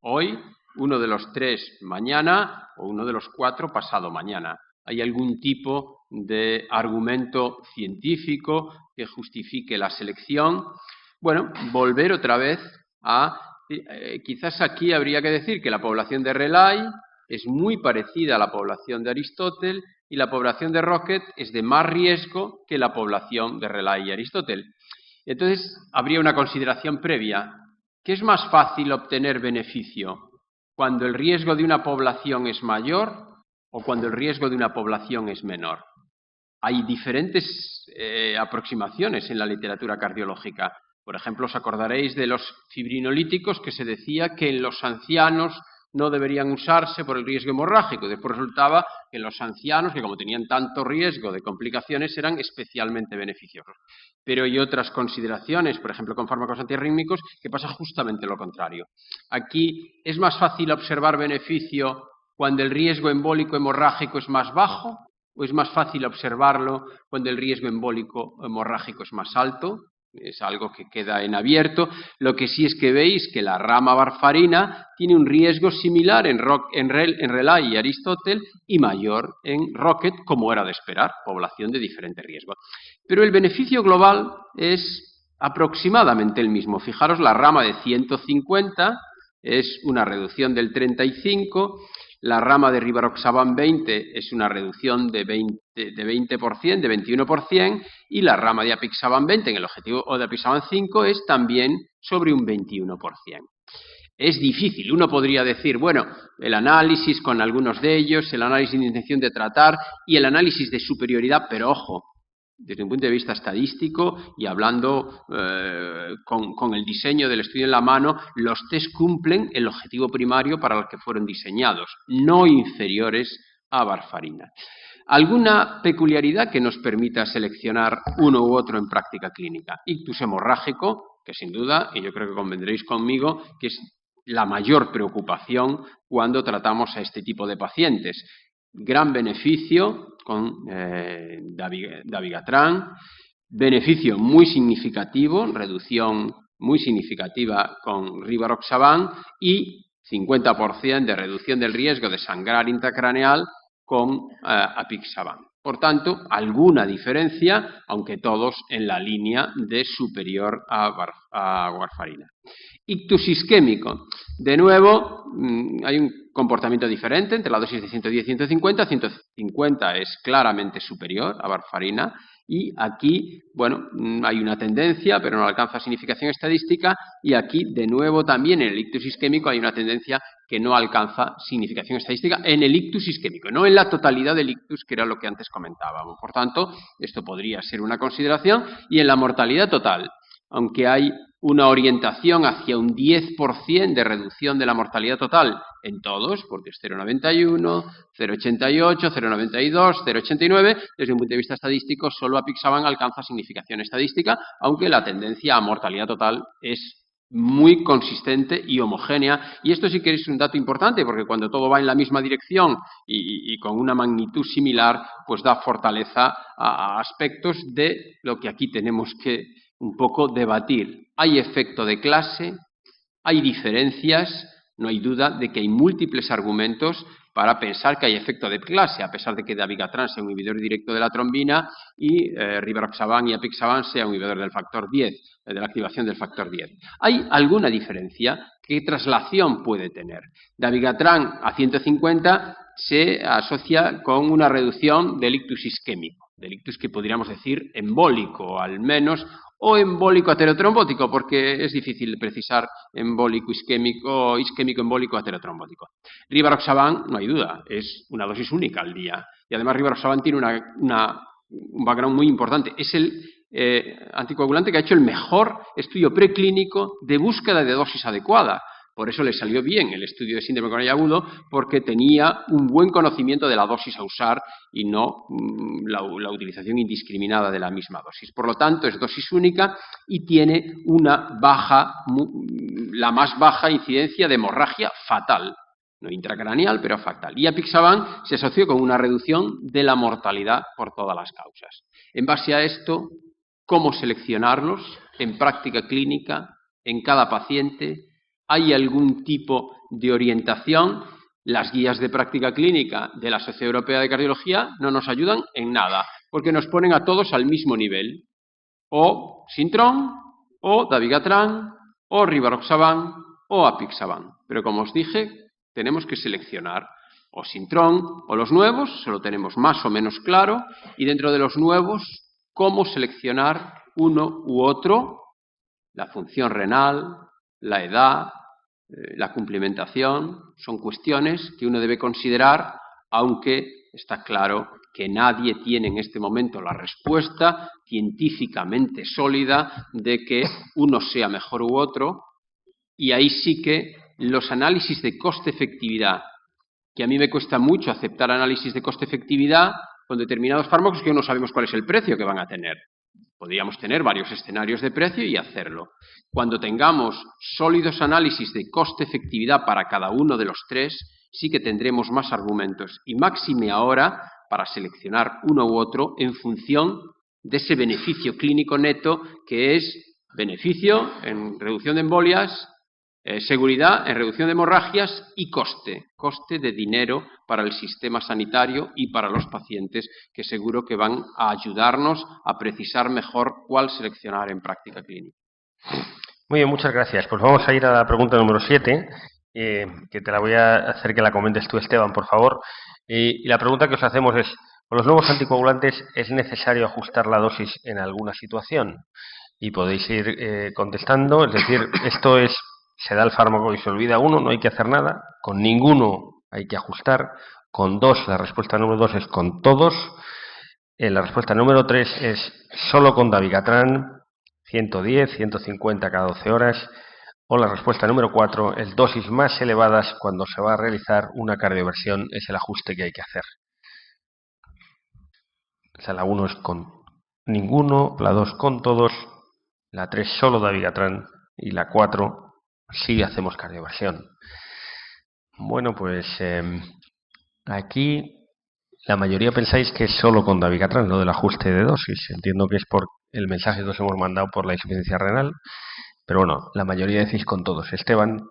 Speaker 2: hoy, uno de los 3 mañana o uno de los 4 pasado mañana. ¿Hay algún tipo de argumento científico que justifique la selección? Bueno, volver otra vez a... quizás aquí habría que decir que la población de Rely es muy parecida a la población de Aristóteles y la población de Rocket es de más riesgo que la población de Rely y Aristóteles. Entonces, habría una consideración previa. ¿Qué es más fácil obtener beneficio? ¿Cuando el riesgo de una población es mayor o cuando el riesgo de una población es menor? Hay diferentes aproximaciones en la literatura cardiológica. Por ejemplo, os acordaréis de los fibrinolíticos, que se decía que en los ancianos no deberían usarse por el riesgo hemorrágico. Después resultaba que en los ancianos, que como tenían tanto riesgo de complicaciones, eran especialmente beneficiosos. Pero hay otras consideraciones, por ejemplo, con fármacos antiarrítmicos, que pasa justamente lo contrario. Aquí es más fácil observar beneficio cuando el riesgo embólico hemorrágico es más bajo, o es más fácil observarlo cuando el riesgo embólico hemorrágico es más alto. Es algo que queda en abierto. Lo que sí es que veis que la rama warfarina tiene un riesgo similar en Rely y Aristóteles y mayor en Rocket, como era de esperar, población de diferente riesgo. Pero el beneficio global es aproximadamente el mismo. Fijaros, la rama de 150 es una reducción del 35, La rama de Rivaroxaban 20 es una reducción de 20%, de 21%, y la rama de Apixaban 20 en el objetivo o de Apixaban 5 es también sobre un 21%. Es difícil, uno podría decir, bueno, el análisis con algunos de ellos, el análisis de intención de tratar y el análisis de superioridad, pero ojo, desde un punto de vista estadístico y hablando con el diseño del estudio en la mano, los test cumplen el objetivo primario para el que fueron diseñados, no inferiores a varfarina. ¿Alguna peculiaridad que nos permita seleccionar uno u otro en práctica clínica? Ictus hemorrágico, que sin duda, y yo creo que convendréis conmigo, que es la mayor preocupación cuando tratamos a este tipo de pacientes. Gran beneficio con dabigatran, beneficio muy significativo, reducción muy significativa con Rivaroxaban y 50% de reducción del riesgo de sangrar intracraneal con Apixaban. Por tanto, alguna diferencia, aunque todos en la línea de superior a warfarina. Ictus isquémico. De nuevo, hay un comportamiento diferente entre la dosis de 110 y 150. 150 es claramente superior a varfarina y aquí, bueno, hay una tendencia, pero no alcanza significación estadística, y aquí, de nuevo, también en el ictus isquémico hay una tendencia que no alcanza significación estadística en el ictus isquémico, no en la totalidad del ictus, que era lo que antes comentábamos. Por tanto, esto podría ser una consideración. Y en la mortalidad total, aunque hay una orientación hacia un 10% de reducción de la mortalidad total en todos, porque es 0,91, 0,88, 0,92, 0,89, desde un punto de vista estadístico, solo Apixaban alcanza significación estadística, aunque la tendencia a mortalidad total es muy consistente y homogénea. Y esto sí que es un dato importante, porque cuando todo va en la misma dirección y con una magnitud similar, pues da fortaleza a aspectos de lo que aquí tenemos que un poco debatir. Hay efecto de clase, hay diferencias, no hay duda de que hay múltiples argumentos para pensar que hay efecto de clase, a pesar de que dabigatran sea un inhibidor directo de la trombina y Rivaroxaban y Apixaban sea un inhibidor del factor 10, de la activación del factor 10. Hay alguna diferencia. ¿Qué traslación puede tener? Dabigatran a 150 se asocia con una reducción del ictus isquémico, del ictus que podríamos decir embólico al menos, o embólico aterotrombótico, porque es difícil precisar embólico isquémico, isquémico embólico aterotrombótico. Rivaroxaban, no hay duda, es una dosis única al día. Y además Rivaroxaban tiene un background muy importante. Es el anticoagulante que ha hecho el mejor estudio preclínico de búsqueda de dosis adecuada. Por eso le salió bien el estudio de síndrome coronario agudo, porque tenía un buen conocimiento de la dosis a usar y no la utilización indiscriminada de la misma dosis. Por lo tanto, es dosis única y tiene una la más baja incidencia de hemorragia fatal. No intracraneal, pero fatal. Y Apixaban se asoció con una reducción de la mortalidad por todas las causas. En base a esto, ¿cómo seleccionarlos en práctica clínica, en cada paciente? ¿Hay algún tipo de orientación? Las guías de práctica clínica de la Sociedad Europea de Cardiología no nos ayudan en nada, porque nos ponen a todos al mismo nivel. O Sintrom, o dabigatran, o Rivaroxaban, o Apixaban. Pero como os dije, tenemos que seleccionar o Sintrom o los nuevos, solo tenemos más o menos claro, y dentro de los nuevos, ¿cómo seleccionar uno u otro? La función renal, la edad, la cumplimentación, son cuestiones que uno debe considerar, aunque está claro que nadie tiene en este momento la respuesta científicamente sólida de que uno sea mejor u otro, y ahí sí que los análisis de coste-efectividad, que a mí me cuesta mucho aceptar análisis de coste-efectividad con determinados fármacos que no sabemos cuál es el precio que van a tener. Podríamos tener varios escenarios de precio y hacerlo. Cuando tengamos sólidos análisis de coste-efectividad para cada uno de los tres, sí que tendremos más argumentos. Y máxime ahora para seleccionar uno u otro en función de ese beneficio clínico neto, que es beneficio en reducción de embolias, seguridad en reducción de hemorragias y coste de dinero para el sistema sanitario y para los pacientes, que seguro que van a ayudarnos a precisar mejor cuál seleccionar en práctica clínica.
Speaker 1: Muy bien, muchas gracias. Pues vamos a ir a la pregunta número 7, que te la voy a hacer que la comentes tú, Esteban, por favor. Y la pregunta que os hacemos es, ¿con los nuevos anticoagulantes es necesario ajustar la dosis en alguna situación? Y podéis ir contestando, es decir, se da el fármaco y se olvida uno, no hay que hacer nada, con ninguno hay que ajustar, con dos, la respuesta número 2 es con todos, la respuesta número 3 es solo con dabigatran, 110, 150 cada 12 horas, o la respuesta número 4 es dosis más elevadas cuando se va a realizar una cardioversión, es el ajuste que hay que hacer. O sea, la 1 es con ninguno, la 2 con todos, la 3 solo dabigatran y la 4 sí hacemos cardioversión. Bueno, pues aquí la mayoría pensáis que es solo con dabigatran, lo del ajuste de dosis. Entiendo que es por el mensaje que os hemos mandado por la insuficiencia renal, pero bueno, la mayoría decís con todos. Esteban.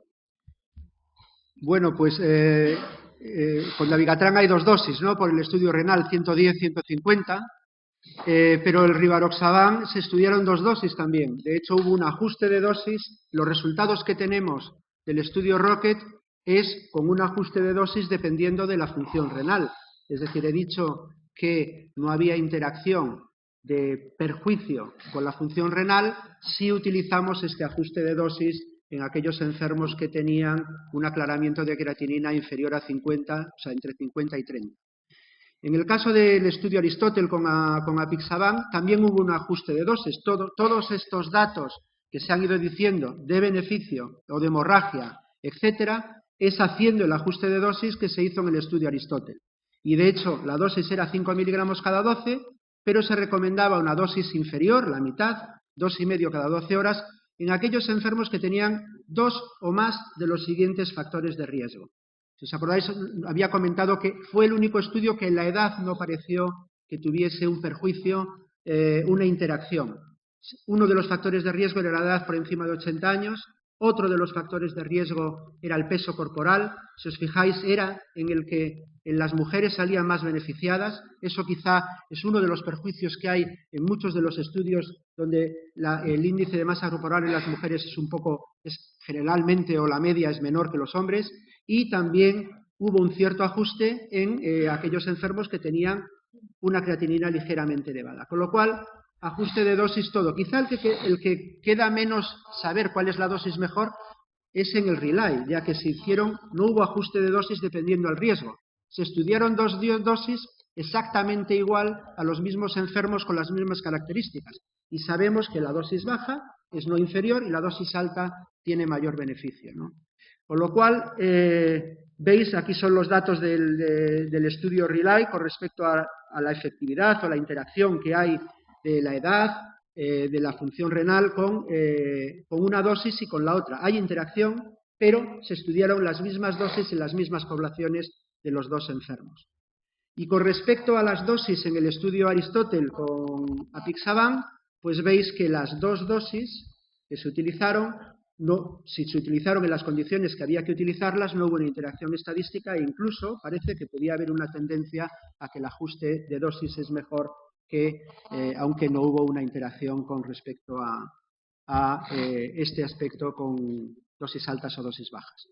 Speaker 3: Bueno, pues con dabigatran hay dos dosis, ¿no? Por el estudio renal, 110, 150. Pero el rivaroxaban se estudiaron dos dosis también. De hecho, hubo un ajuste de dosis. Los resultados que tenemos del estudio ROCKET es con un ajuste de dosis dependiendo de la función renal. Es decir, he dicho que no había interacción de perjuicio con la función renal si utilizamos este ajuste de dosis en aquellos enfermos que tenían un aclaramiento de creatinina inferior a 50, o sea, entre 50 y 30. En el caso del estudio Aristóteles con apixaban, también hubo un ajuste de dosis. Todos estos datos que se han ido diciendo de beneficio o de hemorragia, etcétera, es haciendo el ajuste de dosis que se hizo en el estudio Aristóteles. Y de hecho, la dosis era 5 miligramos cada 12, pero se recomendaba una dosis inferior, la mitad, 2,5 cada 12 horas, en aquellos enfermos que tenían 2 o más de los siguientes factores de riesgo. Si os acordáis, había comentado que fue el único estudio que en la edad no pareció que tuviese un perjuicio, una interacción. Uno de los factores de riesgo era la edad por encima de 80 años, otro de los factores de riesgo era el peso corporal. Si os fijáis, era en el que en las mujeres salían más beneficiadas. Eso quizá es uno de los perjuicios que hay en muchos de los estudios donde el índice de masa corporal en las mujeres es generalmente, o la media es menor que los hombres. Y también hubo un cierto ajuste en aquellos enfermos que tenían una creatinina ligeramente elevada. Con lo cual, ajuste de dosis todo. Quizá el que queda menos saber cuál es la dosis mejor es en el RELY, ya que no hubo ajuste de dosis dependiendo del riesgo. Se estudiaron dos dosis exactamente igual a los mismos enfermos con las mismas características. Y sabemos que la dosis baja es no inferior y la dosis alta tiene mayor beneficio, ¿no? Con lo cual, veis, aquí son los datos del estudio RELY con respecto a la efectividad o la interacción que hay de la edad, de la función renal con una dosis y con la otra. Hay interacción, pero se estudiaron las mismas dosis en las mismas poblaciones de los dos enfermos. Y con respecto a las dosis en el estudio Aristóteles con apixaban, pues veis que las dos dosis que se utilizaron, si se utilizaron en las condiciones que había que utilizarlas, no hubo una interacción estadística e incluso parece que podía haber una tendencia a que el ajuste de dosis es mejor que, aunque no hubo una interacción con respecto a este aspecto con dosis altas o dosis bajas.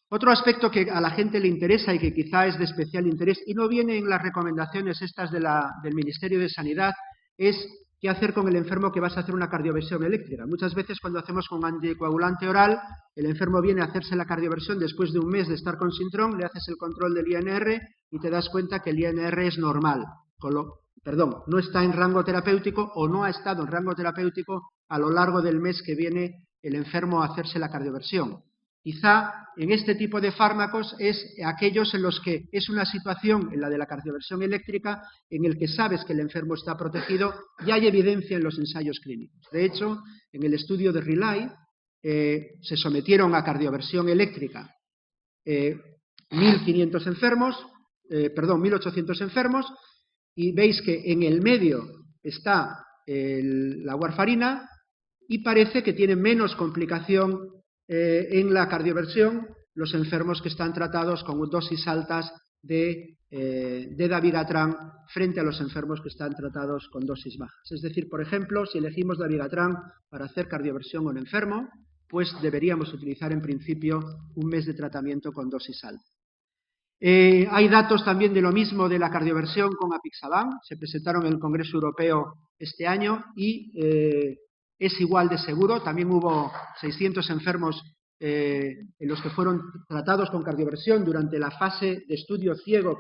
Speaker 3: Otro aspecto que a la gente le interesa y que quizá es de especial interés y no viene en las recomendaciones estas del Ministerio de Sanidad es qué hacer con el enfermo que vas a hacer una cardioversión eléctrica. Muchas veces cuando hacemos con anticoagulante oral, el enfermo viene a hacerse la cardioversión después de un mes de estar con Sintrom, le haces el control del INR y te das cuenta que el INR es normal, no está en rango terapéutico o no ha estado en rango terapéutico a lo largo del mes que viene el enfermo a hacerse la cardioversión. Quizá en este tipo de fármacos es aquellos en los que es una situación, en la de la cardioversión eléctrica, en el que sabes que el enfermo está protegido y hay evidencia en los ensayos clínicos. De hecho, en el estudio de RELY se sometieron a cardioversión eléctrica 1.800 enfermos, y veis que en el medio está la warfarina y parece que tiene menos complicación en la cardioversión los enfermos que están tratados con dosis altas de dabigatran frente a los enfermos que están tratados con dosis bajas. Es decir, por ejemplo, si elegimos dabigatran para hacer cardioversión a un enfermo, pues deberíamos utilizar en principio un mes de tratamiento con dosis alta. Hay datos también de lo mismo de la cardioversión con apixaban, se presentaron en el Congreso Europeo este año y es igual de seguro. También hubo 600 enfermos en los que fueron tratados con cardioversión durante la fase de estudio ciego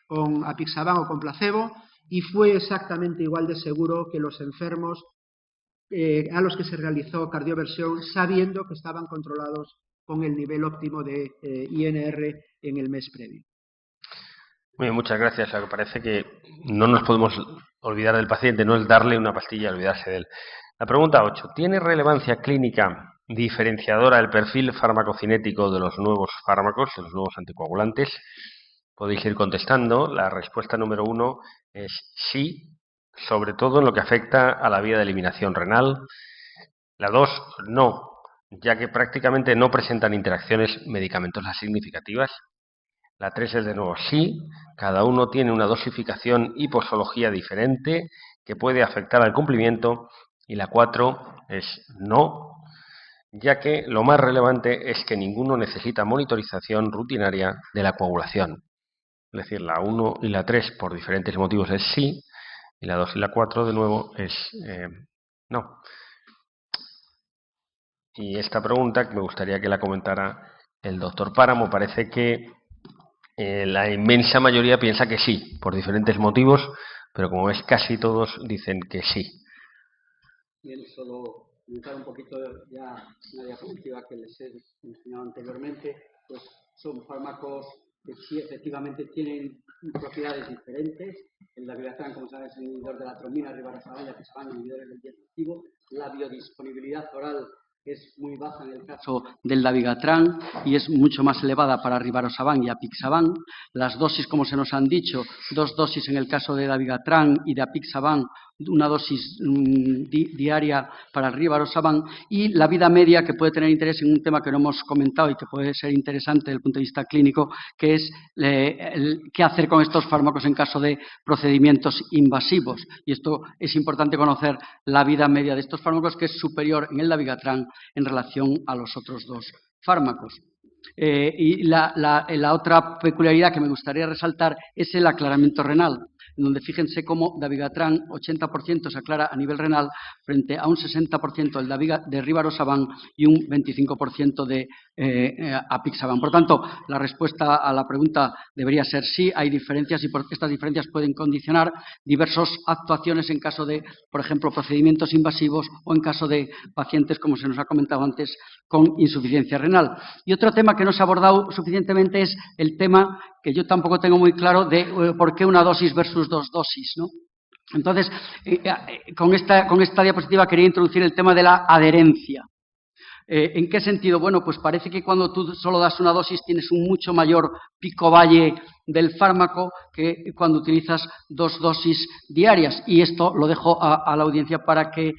Speaker 3: con apixaban o con placebo y fue exactamente igual de seguro que los enfermos a los que se realizó cardioversión sabiendo que estaban controlados con el nivel óptimo de INR en el mes previo.
Speaker 1: Muy bien, muchas gracias. Lo que parece que no nos podemos olvidar del paciente, no es darle una pastilla y olvidarse de él. La pregunta 8. ¿Tiene relevancia clínica diferenciadora el perfil farmacocinético de los nuevos fármacos, de los nuevos anticoagulantes? Podéis ir contestando. La respuesta número 1 es sí, sobre todo en lo que afecta a la vía de eliminación renal. La 2, no, ya que prácticamente no presentan interacciones medicamentosas significativas. La 3 es de nuevo sí, cada uno tiene una dosificación y posología diferente que puede afectar al cumplimiento. Y la 4 es no, ya que lo más relevante es que ninguno necesita monitorización rutinaria de la coagulación. Es decir, la 1 y la 3 por diferentes motivos es sí, y la 2 y la 4 de nuevo es no. Y esta pregunta, que me gustaría que la comentara el doctor Páramo, parece que la inmensa mayoría piensa que sí, por diferentes motivos, pero como ves, casi todos dicen que sí.
Speaker 4: Bien, solo comentar un poquito ya una diapositiva que les he enseñado anteriormente, pues son fármacos que sí efectivamente tienen propiedades diferentes. El dabigatran, como sabes, es un inhibidor de la trombina, rivaroxaban y apixaban, inhibidores del digestivo. La biodisponibilidad oral es muy baja en el caso del dabigatran y es mucho más elevada para rivaroxaban y apixaban. Las dosis, como se nos han dicho, 2 dosis en el caso de dabigatran y de apixaban, una dosis diaria para el rivaroxaban, y la vida media, que puede tener interés en un tema que no hemos comentado y que puede ser interesante desde el punto de vista clínico, que es qué hacer con estos fármacos en caso de procedimientos invasivos. Y esto es importante conocer la vida media de estos fármacos, que es superior en el dabigatran en relación a los otros 2 fármacos. Y la otra peculiaridad que me gustaría resaltar es el aclaramiento renal, en donde fíjense cómo dabigatran 80% se aclara a nivel renal frente a un 60% de rivaroxaban y un 25% de apixaban. Por tanto, la respuesta a la pregunta debería ser sí, hay diferencias y estas diferencias pueden condicionar diversas actuaciones en caso de, por ejemplo, procedimientos invasivos o en caso de pacientes, como se nos ha comentado antes, con insuficiencia renal. Y otro tema que no se ha abordado suficientemente es el tema que yo tampoco tengo muy claro de por qué una dosis versus 2 dosis, ¿no? Entonces, con esta diapositiva quería introducir el tema de la adherencia. ¿En qué sentido? Bueno, pues parece que cuando tú solo das una dosis tienes un mucho mayor pico-valle del fármaco que cuando utilizas 2 dosis diarias. Y esto lo dejo a la audiencia para que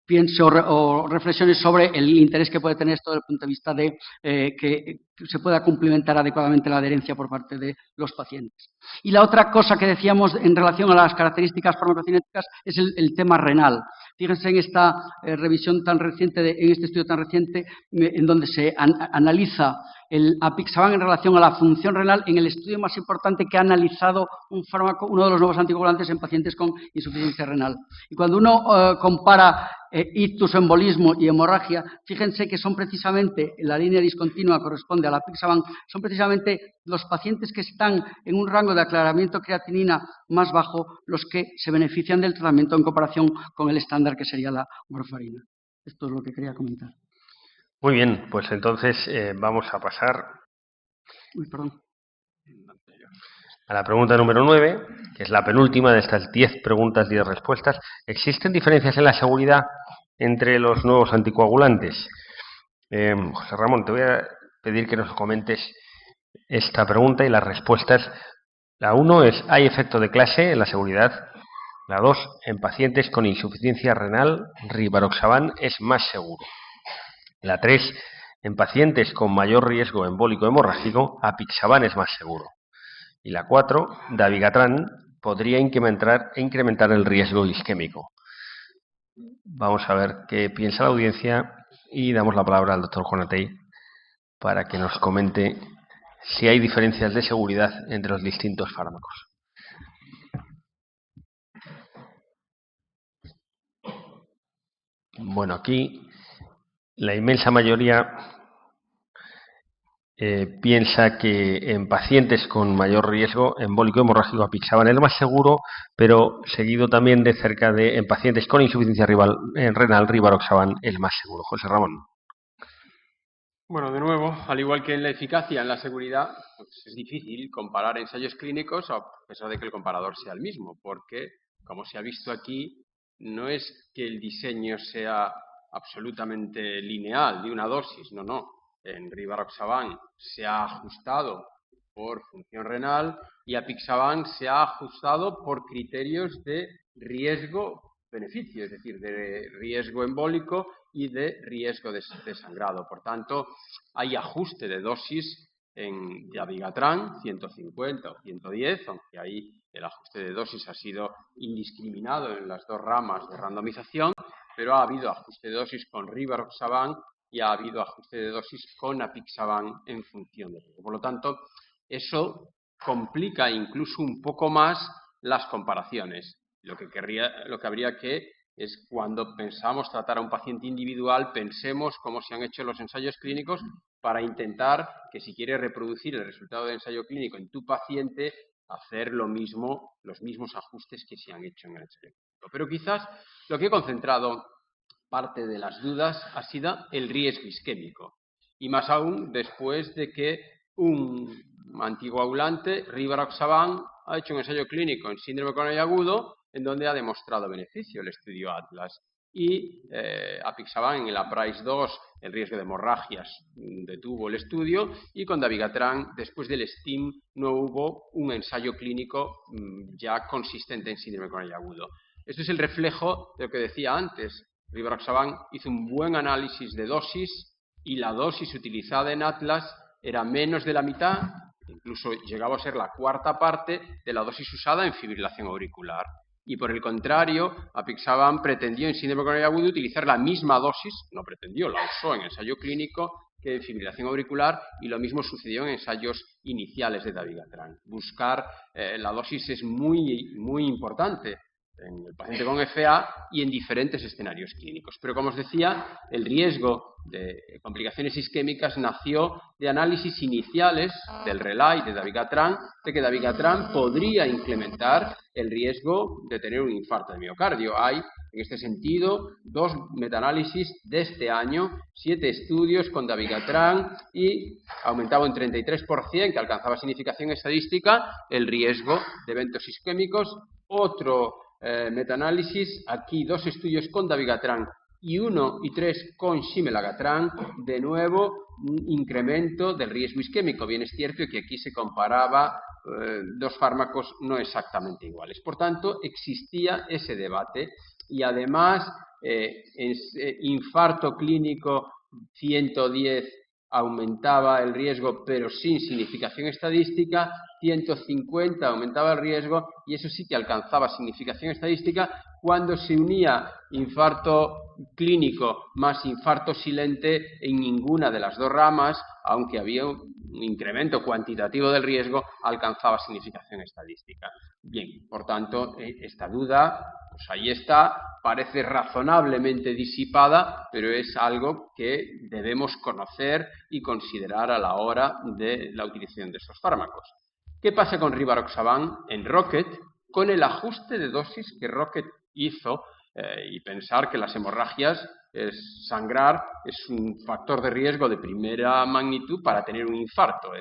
Speaker 4: piense o reflexione sobre el interés que puede tener esto desde el punto de vista de que se pueda cumplimentar adecuadamente la adherencia por parte de los pacientes. Y la otra cosa que decíamos en relación a las características farmacocinéticas es el tema renal. Fíjense en esta revisión tan reciente, en este estudio tan reciente, en donde se analiza el apixaban en relación a la función renal en el estudio más importante que ha analizado un fármaco, uno de los nuevos anticoagulantes en pacientes con insuficiencia renal. Y cuando uno compara ictus, embolismo y hemorragia, fíjense que son precisamente, la línea discontinua corresponde al apixaban, son precisamente los pacientes que están en un rango de aclaramiento creatinina más bajo los que se benefician del tratamiento en comparación con el estándar que sería la warfarina. Esto es lo que quería comentar.
Speaker 1: Muy bien, pues entonces vamos a pasar a la pregunta número 9, que es la penúltima de estas 10 preguntas, 10 respuestas. ¿Existen diferencias en la seguridad entre los nuevos anticoagulantes? José Ramón, te voy a pedir que nos comentes esta pregunta y las respuestas. La 1 es, ¿hay efecto de clase en la seguridad? La 2, en pacientes con insuficiencia renal, rivaroxaban es más seguro. La 3, en pacientes con mayor riesgo embólico hemorrágico, apixaban es más seguro. Y la 4, dabigatran podría incrementar el riesgo isquémico. Vamos a ver qué piensa la audiencia y damos la palabra al doctor Juan Atey para que nos comente si hay diferencias de seguridad entre los distintos fármacos. Bueno, aquí la inmensa mayoría piensa que en pacientes con mayor riesgo embólico hemorrágico apixaban el más seguro, pero seguido también de cerca de en pacientes con insuficiencia renal rivaroxaban el más seguro. José Ramón.
Speaker 2: Bueno, de nuevo, al igual que en la eficacia, en la seguridad, pues es difícil comparar ensayos clínicos a pesar de que el comparador sea el mismo, porque, como se ha visto aquí, no es que el diseño sea absolutamente lineal de una dosis, no. En rivaroxaban se ha ajustado por función renal y apixaban se ha ajustado por criterios de riesgo-beneficio, es decir, de riesgo embólico y de riesgo de sangrado. Por tanto, hay ajuste de dosis en dabigatran, 150 o 110, aunque ahí el ajuste de dosis ha sido indiscriminado en las dos ramas de randomización, pero ha habido ajuste de dosis con rivaroxaban y ha habido ajuste de dosis con apixaban en función de riesgo. Por lo tanto, eso complica incluso un poco más las comparaciones. Lo que habría que es cuando pensamos tratar a un paciente individual, pensemos cómo se han hecho los ensayos clínicos para intentar que si quieres reproducir el resultado de ensayo clínico en tu paciente, hacer lo mismo, los mismos ajustes que se han hecho en el ensayo clínico. Pero quizás lo que he concentrado parte de las dudas ha sido el riesgo isquémico. Y más aún después de que un anticoagulante, rivaroxaban, ha hecho un ensayo clínico en síndrome coronario agudo en donde ha demostrado beneficio el estudio Atlas. Y apixaban en el APRISE 2 el riesgo de hemorragias detuvo el estudio y con dabigatran después del STEAM no hubo un ensayo clínico ya consistente en síndrome coronario agudo. Esto es el reflejo de lo que decía antes. Rivaroxaban hizo un buen análisis de dosis y la dosis utilizada en Atlas era menos de la mitad, incluso llegaba a ser la cuarta parte de la dosis usada en fibrilación auricular. Y por el contrario, apixaban pretendió en síndrome coronario agudo utilizar la misma dosis, no pretendió, la usó en ensayo clínico que en fibrilación auricular y lo mismo sucedió en ensayos iniciales de dabigatran. Buscar la dosis es muy importante en el paciente con FA y en diferentes escenarios clínicos. Pero como os decía, el riesgo de complicaciones isquémicas nació de análisis iniciales del RELAY de dabigatran, de que dabigatran podría incrementar el riesgo de tener un infarto de miocardio. Hay, en este sentido, 2 metaanálisis de este año, 7 estudios con dabigatran y aumentaba un 33%, que alcanzaba significación estadística, el riesgo de eventos isquémicos. Otro metaanálisis, aquí 2 estudios con dabigatran y 1 y 3 con shimelagatran, de nuevo un incremento del riesgo isquémico. Bien es cierto que aquí se comparaba 2 fármacos no exactamente iguales. Por tanto, existía ese debate y además infarto clínico 110 aumentaba el riesgo pero sin significación estadística, 150 aumentaba el riesgo y eso sí que alcanzaba significación estadística cuando se unía infarto clínico más infarto silente en ninguna de las 2 ramas, aunque había un incremento cuantitativo del riesgo, alcanzaba significación estadística. Bien, por tanto, esta duda, pues ahí está, parece razonablemente disipada, pero es algo que debemos conocer y considerar a la hora de la utilización de estos fármacos. ¿Qué pasa con rivaroxaban en ROCKET? Con el ajuste de dosis que ROCKET hizo y pensar que las hemorragias, sangrar, es un factor de riesgo de primera magnitud para tener un infarto.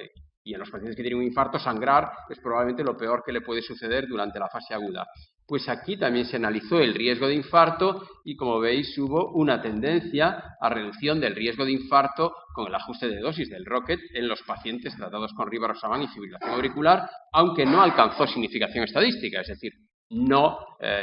Speaker 2: Y en los pacientes que tienen un infarto, sangrar es probablemente lo peor que le puede suceder durante la fase aguda. Pues aquí también se analizó el riesgo de infarto y, como veis, hubo una tendencia a reducción del riesgo de infarto con el ajuste de dosis del ROCKET en los pacientes tratados con rivaroxaban y fibrilación auricular, aunque no alcanzó significación estadística, es decir, no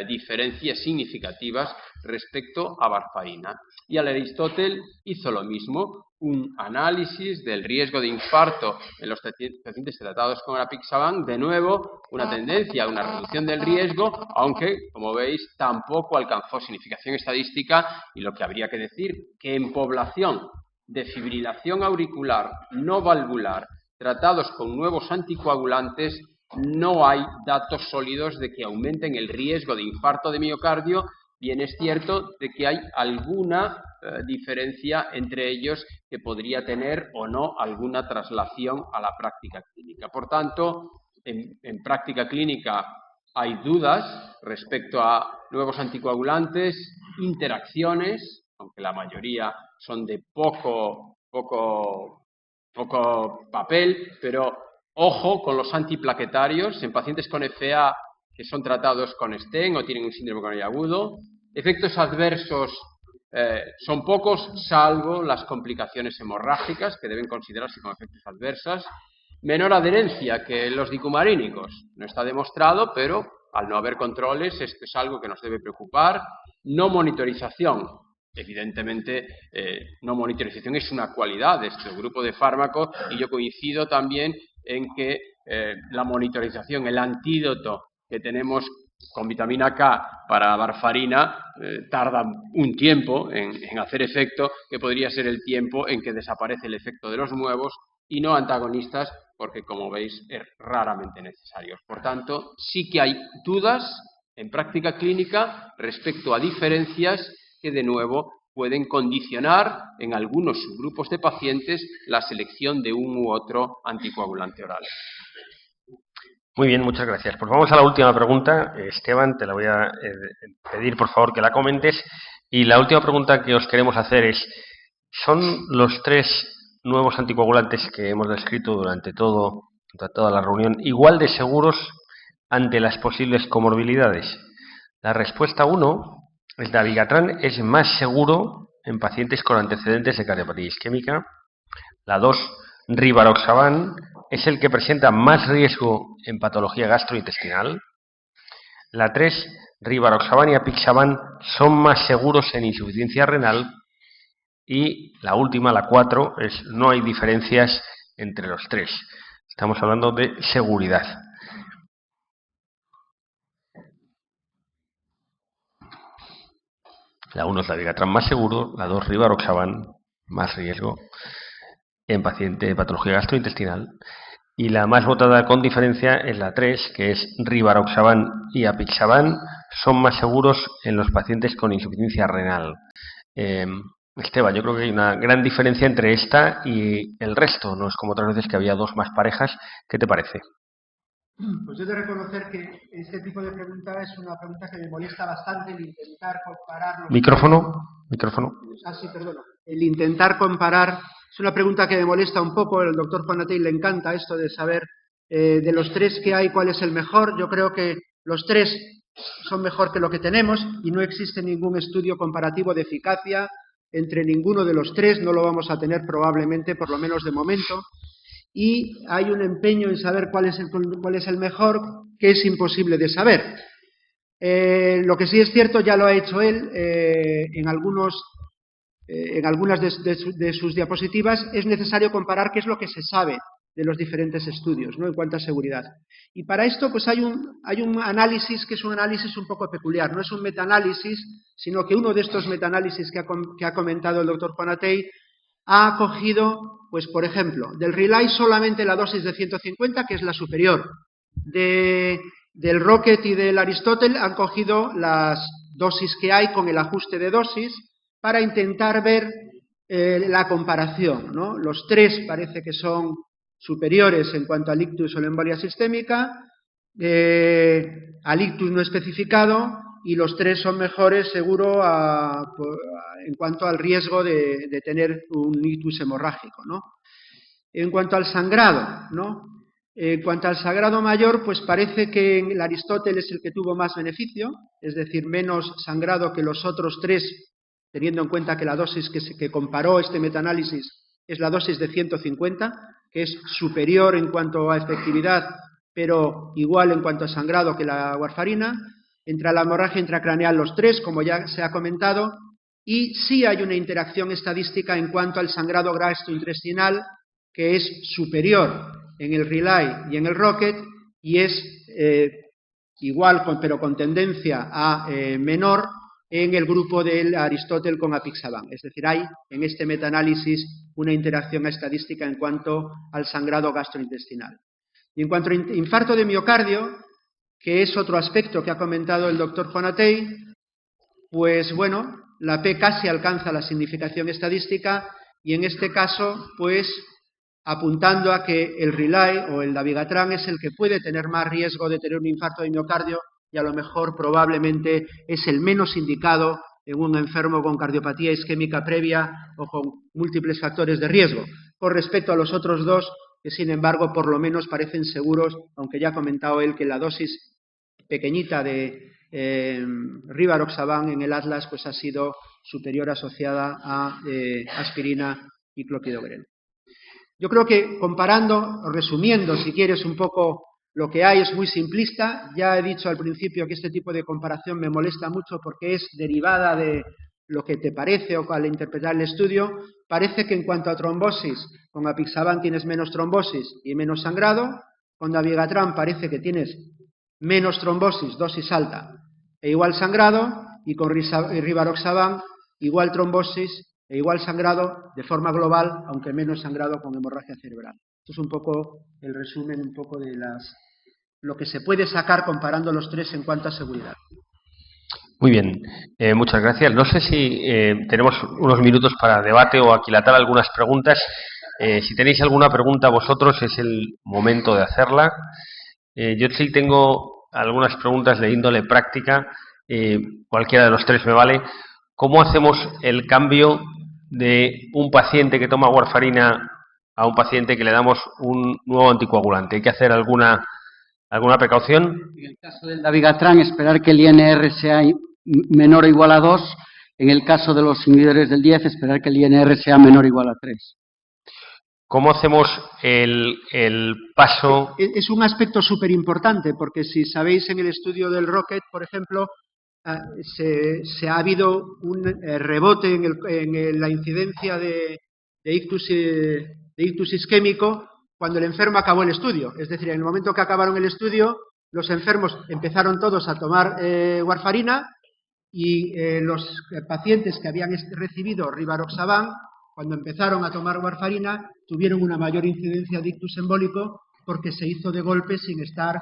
Speaker 2: diferencias significativas respecto a varfarina. Y Aristóteles hizo lo mismo, un análisis del riesgo de infarto en los pacientes tratados con apixaban, de nuevo una tendencia a una reducción del riesgo, aunque, como veis, tampoco alcanzó significación estadística, y lo que habría que decir, que en población de fibrilación auricular no valvular tratados con nuevos anticoagulantes, no hay datos sólidos de que aumenten el riesgo de infarto de miocardio. Bien es cierto de que hay alguna diferencia entre ellos que podría tener o no alguna traslación a la práctica clínica. Por tanto, en práctica clínica hay dudas respecto a nuevos anticoagulantes, interacciones, aunque la mayoría son de poco papel, pero ojo con los antiplaquetarios en pacientes con FA que son tratados con stent o tienen un síndrome coronario agudo. Efectos adversos son pocos, salvo las complicaciones hemorrágicas, que deben considerarse como efectos adversos. Menor adherencia que los dicumarínicos. No está demostrado, pero al no haber controles, esto es algo que nos debe preocupar. No monitorización. Evidentemente, no monitorización es una cualidad de este grupo de fármacos, y yo coincido también en que la monitorización, el antídoto que tenemos con vitamina K para varfarina, tarda un tiempo en hacer efecto, que podría ser el tiempo en que desaparece el efecto de los nuevos y no antagonistas, porque, como veis, es raramente necesario. Por tanto, sí que hay dudas en práctica clínica respecto a diferencias que, de nuevo, pueden condicionar en algunos subgrupos de pacientes la selección de un u otro anticoagulante oral.
Speaker 1: Muy bien, muchas gracias. Pues vamos a la última pregunta. Esteban, te la voy a pedir, por favor, que la comentes. Y la última pregunta que os queremos hacer es, ¿son los 3 nuevos anticoagulantes que hemos descrito durante toda la reunión igual de seguros ante las posibles comorbilidades? La respuesta 1, el dabigatran, es más seguro en pacientes con antecedentes de cardiopatía isquémica. La 2, rivaroxaban, es el que presenta más riesgo en patología gastrointestinal. La 3, rivaroxaban y apixaban son más seguros en insuficiencia renal. Y la última, la 4, es no hay diferencias entre los 3. Estamos hablando de seguridad. La 1 es dabigatran más seguro, la 2 rivaroxaban más riesgo en paciente de patología gastrointestinal, y la más votada con diferencia es la 3, que es rivaroxaban y apixaban son más seguros en los pacientes con insuficiencia renal. Esteban, yo creo que hay una gran diferencia entre esta y el resto, no es como otras veces que había 2 más parejas. ¿Qué te parece?
Speaker 3: Pues yo he de reconocer que este tipo de pregunta es una pregunta que me molesta bastante, el intentar comparar...
Speaker 1: Micrófono.
Speaker 3: Sí, perdona. El intentar comparar es una pregunta que me molesta un poco. El doctor Juanatey le encanta esto de saber de los 3 que hay cuál es el mejor. Yo creo que los 3 son mejor que lo que tenemos y no existe ningún estudio comparativo de eficacia entre ninguno de los 3. No lo vamos a tener probablemente, por lo menos de momento. Y hay un empeño en saber cuál es el mejor, que es imposible de saber. Lo que sí es cierto, ya lo ha hecho él en algunas de sus diapositivas, es necesario comparar qué es lo que se sabe de los diferentes estudios, ¿no?, en cuanto a seguridad. Y para esto pues hay un análisis que es un análisis un poco peculiar. No es un metaanálisis, sino que uno de estos metaanálisis que ha comentado el doctor Juanatey ha cogido, pues por ejemplo, del Relay solamente la dosis de 150, que es la superior. Del Rocket y del Aristóteles han cogido las dosis que hay con el ajuste de dosis para intentar ver la comparación, ¿no? Los 3 parece que son superiores en cuanto al ictus o la embolia sistémica, al ictus no especificado, y los 3 son mejores, seguro, en cuanto al riesgo de tener un ictus hemorrágico, ¿no? En cuanto al sangrado, ¿no? En cuanto al sangrado mayor, pues parece que el Aristóteles es el que tuvo más beneficio, es decir, menos sangrado que los otros 3, teniendo en cuenta que la dosis que comparó este metaanálisis es la dosis de 150, que es superior en cuanto a efectividad pero igual en cuanto a sangrado que la warfarina. Entre la hemorragia intracraneal los 3, como ya se ha comentado, y sí hay una interacción estadística en cuanto al sangrado gastrointestinal, que es superior en el Relay y en el Rocket, y es igual, pero con tendencia a menor en el grupo del Aristóteles con apixaban. Es decir, hay en este metaanálisis una interacción estadística en cuanto al sangrado gastrointestinal. Y en cuanto a infarto de miocardio, que es otro aspecto que ha comentado el doctor Jonatey, pues bueno, la P casi alcanza la significación estadística y en este caso, pues apuntando a que el Relay o el dabigatran es el que puede tener más riesgo de tener un infarto de miocardio y a lo mejor probablemente es el menos indicado en un enfermo con cardiopatía isquémica previa o con múltiples factores de riesgo, con respecto a los otros dos que sin embargo por lo menos parecen seguros, aunque ya ha comentado él que la dosis pequeñita de rivaroxaban en el Atlas pues ha sido superior asociada a aspirina y clopidogrel. Yo creo que comparando, o resumiendo si quieres un poco lo que hay, es muy simplista. Ya he dicho al principio que este tipo de comparación me molesta mucho porque es derivada de lo que te parece o al interpretar el estudio. Parece que en cuanto a trombosis, con apixaban tienes menos trombosis y menos sangrado. Con dabigatran parece que tienes menos trombosis, dosis alta, e igual sangrado, y con rivaroxaban igual trombosis e igual sangrado de forma global, aunque menos sangrado con hemorragia cerebral. Esto es un poco el resumen un poco de lo que se puede sacar comparando los tres en cuanto a seguridad.
Speaker 1: Muy bien, muchas gracias. No sé si tenemos unos minutos para debate o aquilatar algunas preguntas. Si tenéis alguna pregunta vosotros es el momento de hacerla. Yo sí tengo algunas preguntas de índole práctica, cualquiera de los tres me vale. ¿Cómo hacemos el cambio de un paciente que toma warfarina a un paciente que le damos un nuevo anticoagulante? ¿Hay que hacer alguna precaución?
Speaker 4: En el caso del dabigatran, esperar que el INR sea menor o igual a 2. En el caso de los inhibidores del 10, esperar que el INR sea menor o igual a 3.
Speaker 1: ¿Cómo hacemos el paso?
Speaker 3: Es un aspecto súper importante, porque si sabéis en el estudio del Rocket, por ejemplo, se ha habido un rebote en la incidencia de ictus isquémico cuando el enfermo acabó el estudio. Es decir, en el momento que acabaron el estudio, los enfermos empezaron todos a tomar warfarina y los pacientes que habían recibido rivaroxaban, cuando empezaron a tomar warfarina, tuvieron una mayor incidencia de ictus embólico porque se hizo de golpe sin estar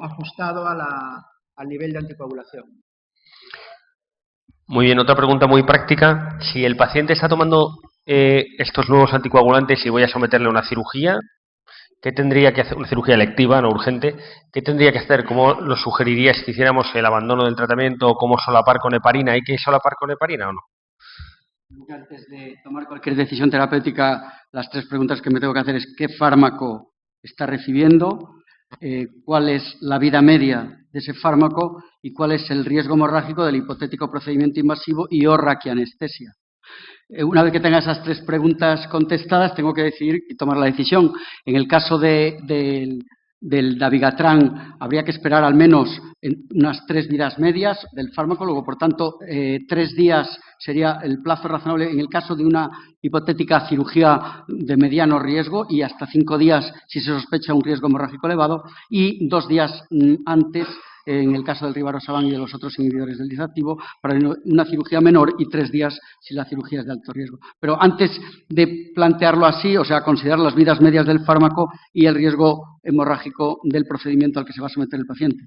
Speaker 3: ajustado al nivel de anticoagulación.
Speaker 1: Muy bien, otra pregunta muy práctica. Si el paciente está tomando estos nuevos anticoagulantes y voy a someterle a una cirugía, ¿qué tendría que hacer? Una cirugía electiva, no urgente. ¿Qué tendría que hacer? ¿Cómo lo sugerirías que hiciéramos el abandono del tratamiento o cómo solapar con heparina? ¿Hay que solapar con heparina o no?
Speaker 4: Antes de tomar cualquier decisión terapéutica, las tres preguntas que me tengo que hacer es ¿qué fármaco está recibiendo? ¿Cuál es la vida media de ese fármaco? ¿Y cuál es el riesgo hemorrágico del hipotético procedimiento invasivo y o raquianestesia? Una vez que tenga esas tres preguntas contestadas, tengo que decidir y tomar la decisión. En el caso del dabigatran, habría que esperar al menos unas 3 vidas medias del fármaco, luego, por tanto, 3 días sería el plazo razonable en el caso de una hipotética cirugía de mediano riesgo y hasta 5 días si se sospecha un riesgo hemorrágico elevado y 2 días antes en el caso del rivaroxaban y de los otros inhibidores del disactivo para una cirugía menor y 3 días si la cirugía es de alto riesgo. Pero antes de plantearlo así, o sea, considerar las vidas medias del fármaco y el riesgo hemorrágico del procedimiento al que se va a someter el paciente.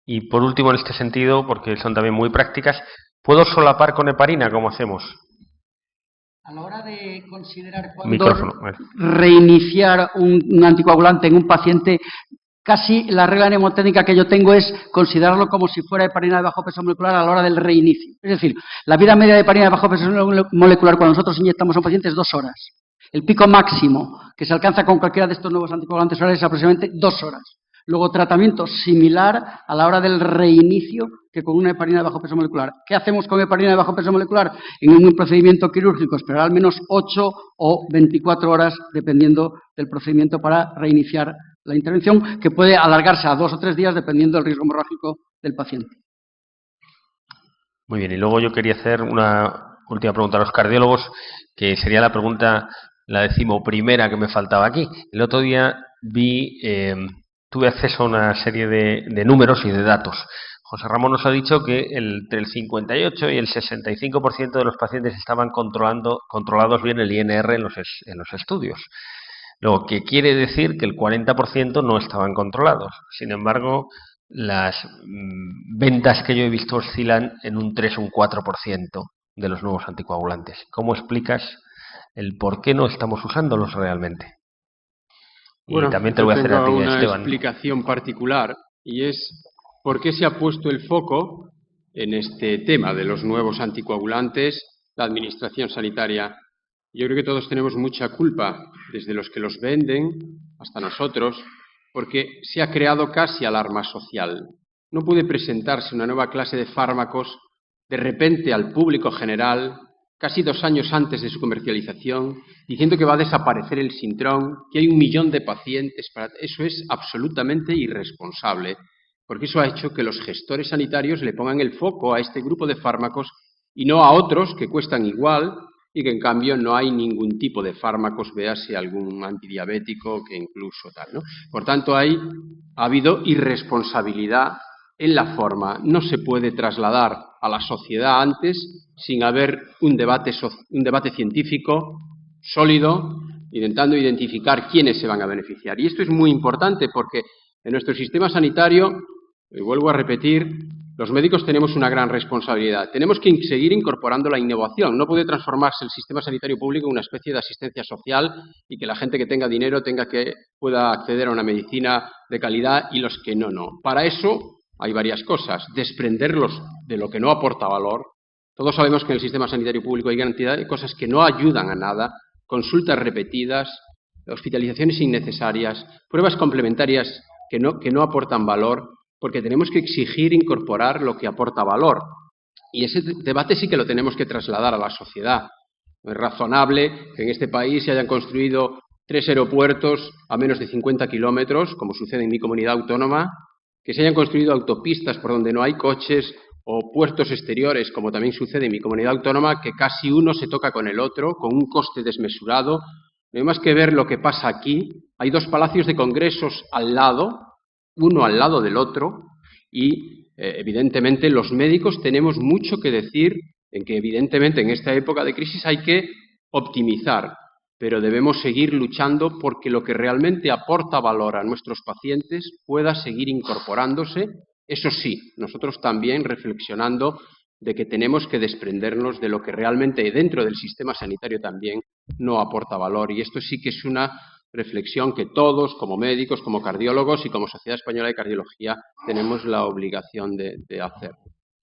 Speaker 1: Y por último, en este sentido, porque son también muy prácticas, ¿puedo solapar con heparina? ¿Cómo hacemos?
Speaker 4: A la hora de considerar cuándo reiniciar un anticoagulante en un paciente, casi la regla mnemotécnica que yo tengo es considerarlo como si fuera heparina de bajo peso molecular a la hora del reinicio. Es decir, la vida media de heparina de bajo peso molecular cuando nosotros inyectamos a un paciente es 2 horas. El pico máximo que se alcanza con cualquiera de estos nuevos anticoagulantes orales es aproximadamente 2 horas. Luego, tratamiento similar a la hora del reinicio que con una heparina de bajo peso molecular. ¿Qué hacemos con heparina de bajo peso molecular? En un procedimiento quirúrgico, esperar al menos 8 o 24 horas, dependiendo del procedimiento, para reiniciar la intervención, que puede alargarse a 2 o 3 días dependiendo del riesgo hemorrágico del paciente.
Speaker 1: Muy bien, y luego yo quería hacer una última pregunta a los cardiólogos, que sería la pregunta, la 11ª que me faltaba aquí. El otro día tuve acceso a una serie de números y de datos. José Ramón nos ha dicho que entre el 58 y el 65% de los pacientes estaban controlados bien el INR en los estudios. Lo que quiere decir que el 40% no estaban controlados. Sin embargo, las ventas que yo he visto oscilan en un 3 o un 4% de los nuevos anticoagulantes. ¿Cómo explicas el por qué no estamos usándolos realmente?
Speaker 2: Bueno,
Speaker 1: y también te lo voy a hacer a ti,
Speaker 2: una
Speaker 1: Esteban.
Speaker 2: explicación particular, y es por qué se ha puesto el foco en este tema de los nuevos anticoagulantes, la administración sanitaria. Yo creo que todos tenemos mucha culpa, desde los que los venden hasta nosotros, porque se ha creado casi alarma social. No puede presentarse una nueva clase de fármacos de repente al público general, casi 2 años antes de su comercialización, diciendo que va a desaparecer el Sintrón, que hay 1 millón de pacientes. Eso es absolutamente irresponsable, porque eso ha hecho que los gestores sanitarios le pongan el foco a este grupo de fármacos y no a otros que cuestan igual y que en cambio no hay ningún tipo de fármacos, véase algún antidiabético que incluso tal, ¿no? Por tanto, ha habido irresponsabilidad en la forma. No se puede trasladar a la sociedad antes sin haber un debate científico sólido, intentando identificar quiénes se van a beneficiar. Y esto es muy importante porque en nuestro sistema sanitario, y vuelvo a repetir, los médicos tenemos una gran responsabilidad. Tenemos que seguir incorporando la innovación. No puede transformarse el sistema sanitario público en una especie de asistencia social y que la gente que tenga dinero pueda acceder a una medicina de calidad y los que no. Para eso hay varias cosas. Desprenderlos de lo que no aporta valor. Todos sabemos que en el sistema sanitario público hay gran cantidad de cosas que no ayudan a nada, consultas repetidas, hospitalizaciones innecesarias, pruebas complementarias que no aportan valor, porque tenemos que exigir incorporar lo que aporta valor. Y ese debate sí que lo tenemos que trasladar a la sociedad. No es razonable que en este país se hayan construido 3 aeropuertos a menos de 50 kilómetros, como sucede en mi comunidad autónoma, que se hayan construido autopistas por donde no hay coches o puertos exteriores, como también sucede en mi comunidad autónoma, que casi uno se toca con el otro, con un coste desmesurado. No hay más que ver lo que pasa aquí. Hay 2 palacios de congresos al lado, uno al lado del otro, y evidentemente los médicos tenemos mucho que decir en que evidentemente en esta época de crisis hay que optimizar, pero debemos seguir luchando porque lo que realmente aporta valor a nuestros pacientes pueda seguir incorporándose. Eso sí, nosotros también reflexionando de que tenemos que desprendernos de lo que realmente dentro del sistema sanitario también no aporta valor. Y esto sí que es una reflexión que todos, como médicos, como cardiólogos y como Sociedad Española de Cardiología, tenemos la obligación de hacer.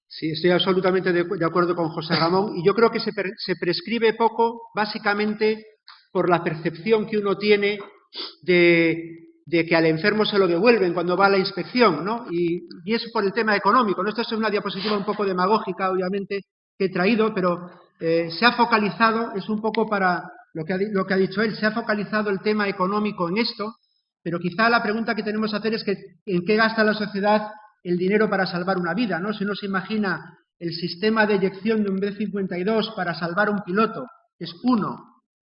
Speaker 3: Sí, estoy absolutamente de acuerdo con José Ramón y yo creo que se prescribe poco, básicamente por la percepción que uno tiene de que al enfermo se lo devuelven cuando va a la inspección, ¿no? Y es por el tema económico, ¿no? Esto es una diapositiva un poco demagógica, obviamente, que he traído, pero se ha focalizado, es un poco para lo que ha dicho él, se ha focalizado el tema económico en esto, pero quizá la pregunta que tenemos que hacer es que ¿en qué gasta la sociedad el dinero para salvar una vida, ¿no? Si uno se imagina el sistema de eyección de un B-52 para salvar un piloto, es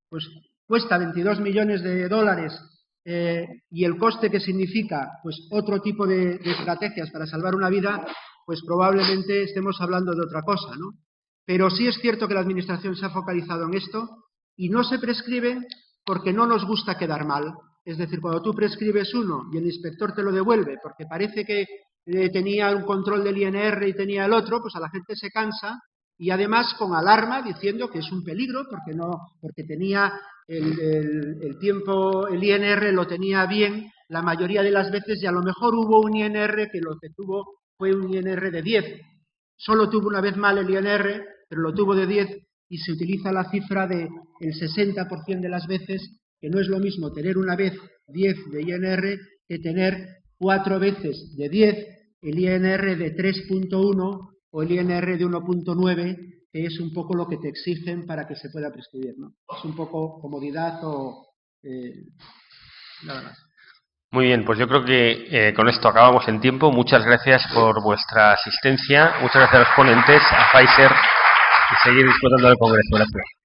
Speaker 3: pues cuesta 22 millones de dólares y el coste que significa pues otro tipo de estrategias para salvar una vida, pues probablemente estemos hablando de otra cosa, ¿no? Pero sí es cierto que la Administración se ha focalizado en esto y no se prescribe porque no nos gusta quedar mal. Es decir, cuando tú prescribes uno y el inspector te lo devuelve porque parece que tenía un control del INR y tenía el otro, pues a la gente se cansa y además con alarma diciendo que es un peligro porque tenía el tiempo, el INR lo tenía bien la mayoría de las veces y a lo mejor hubo un INR que lo que tuvo fue un INR de 10. Solo tuvo una vez mal el INR, pero lo tuvo de 10 y se utiliza la cifra del 60% de las veces, que no es lo mismo tener una vez 10 de INR que tener 4 veces de 10 el INR de 3.1 o el INR de 1.9, que es un poco lo que te exigen para que se pueda prescribir, ¿no? Es un poco comodidad o nada más.
Speaker 1: Muy bien, pues yo creo que con esto acabamos en tiempo. Muchas gracias por vuestra asistencia. Muchas gracias a los ponentes, a Pfizer y seguir disfrutando del Congreso. Gracias.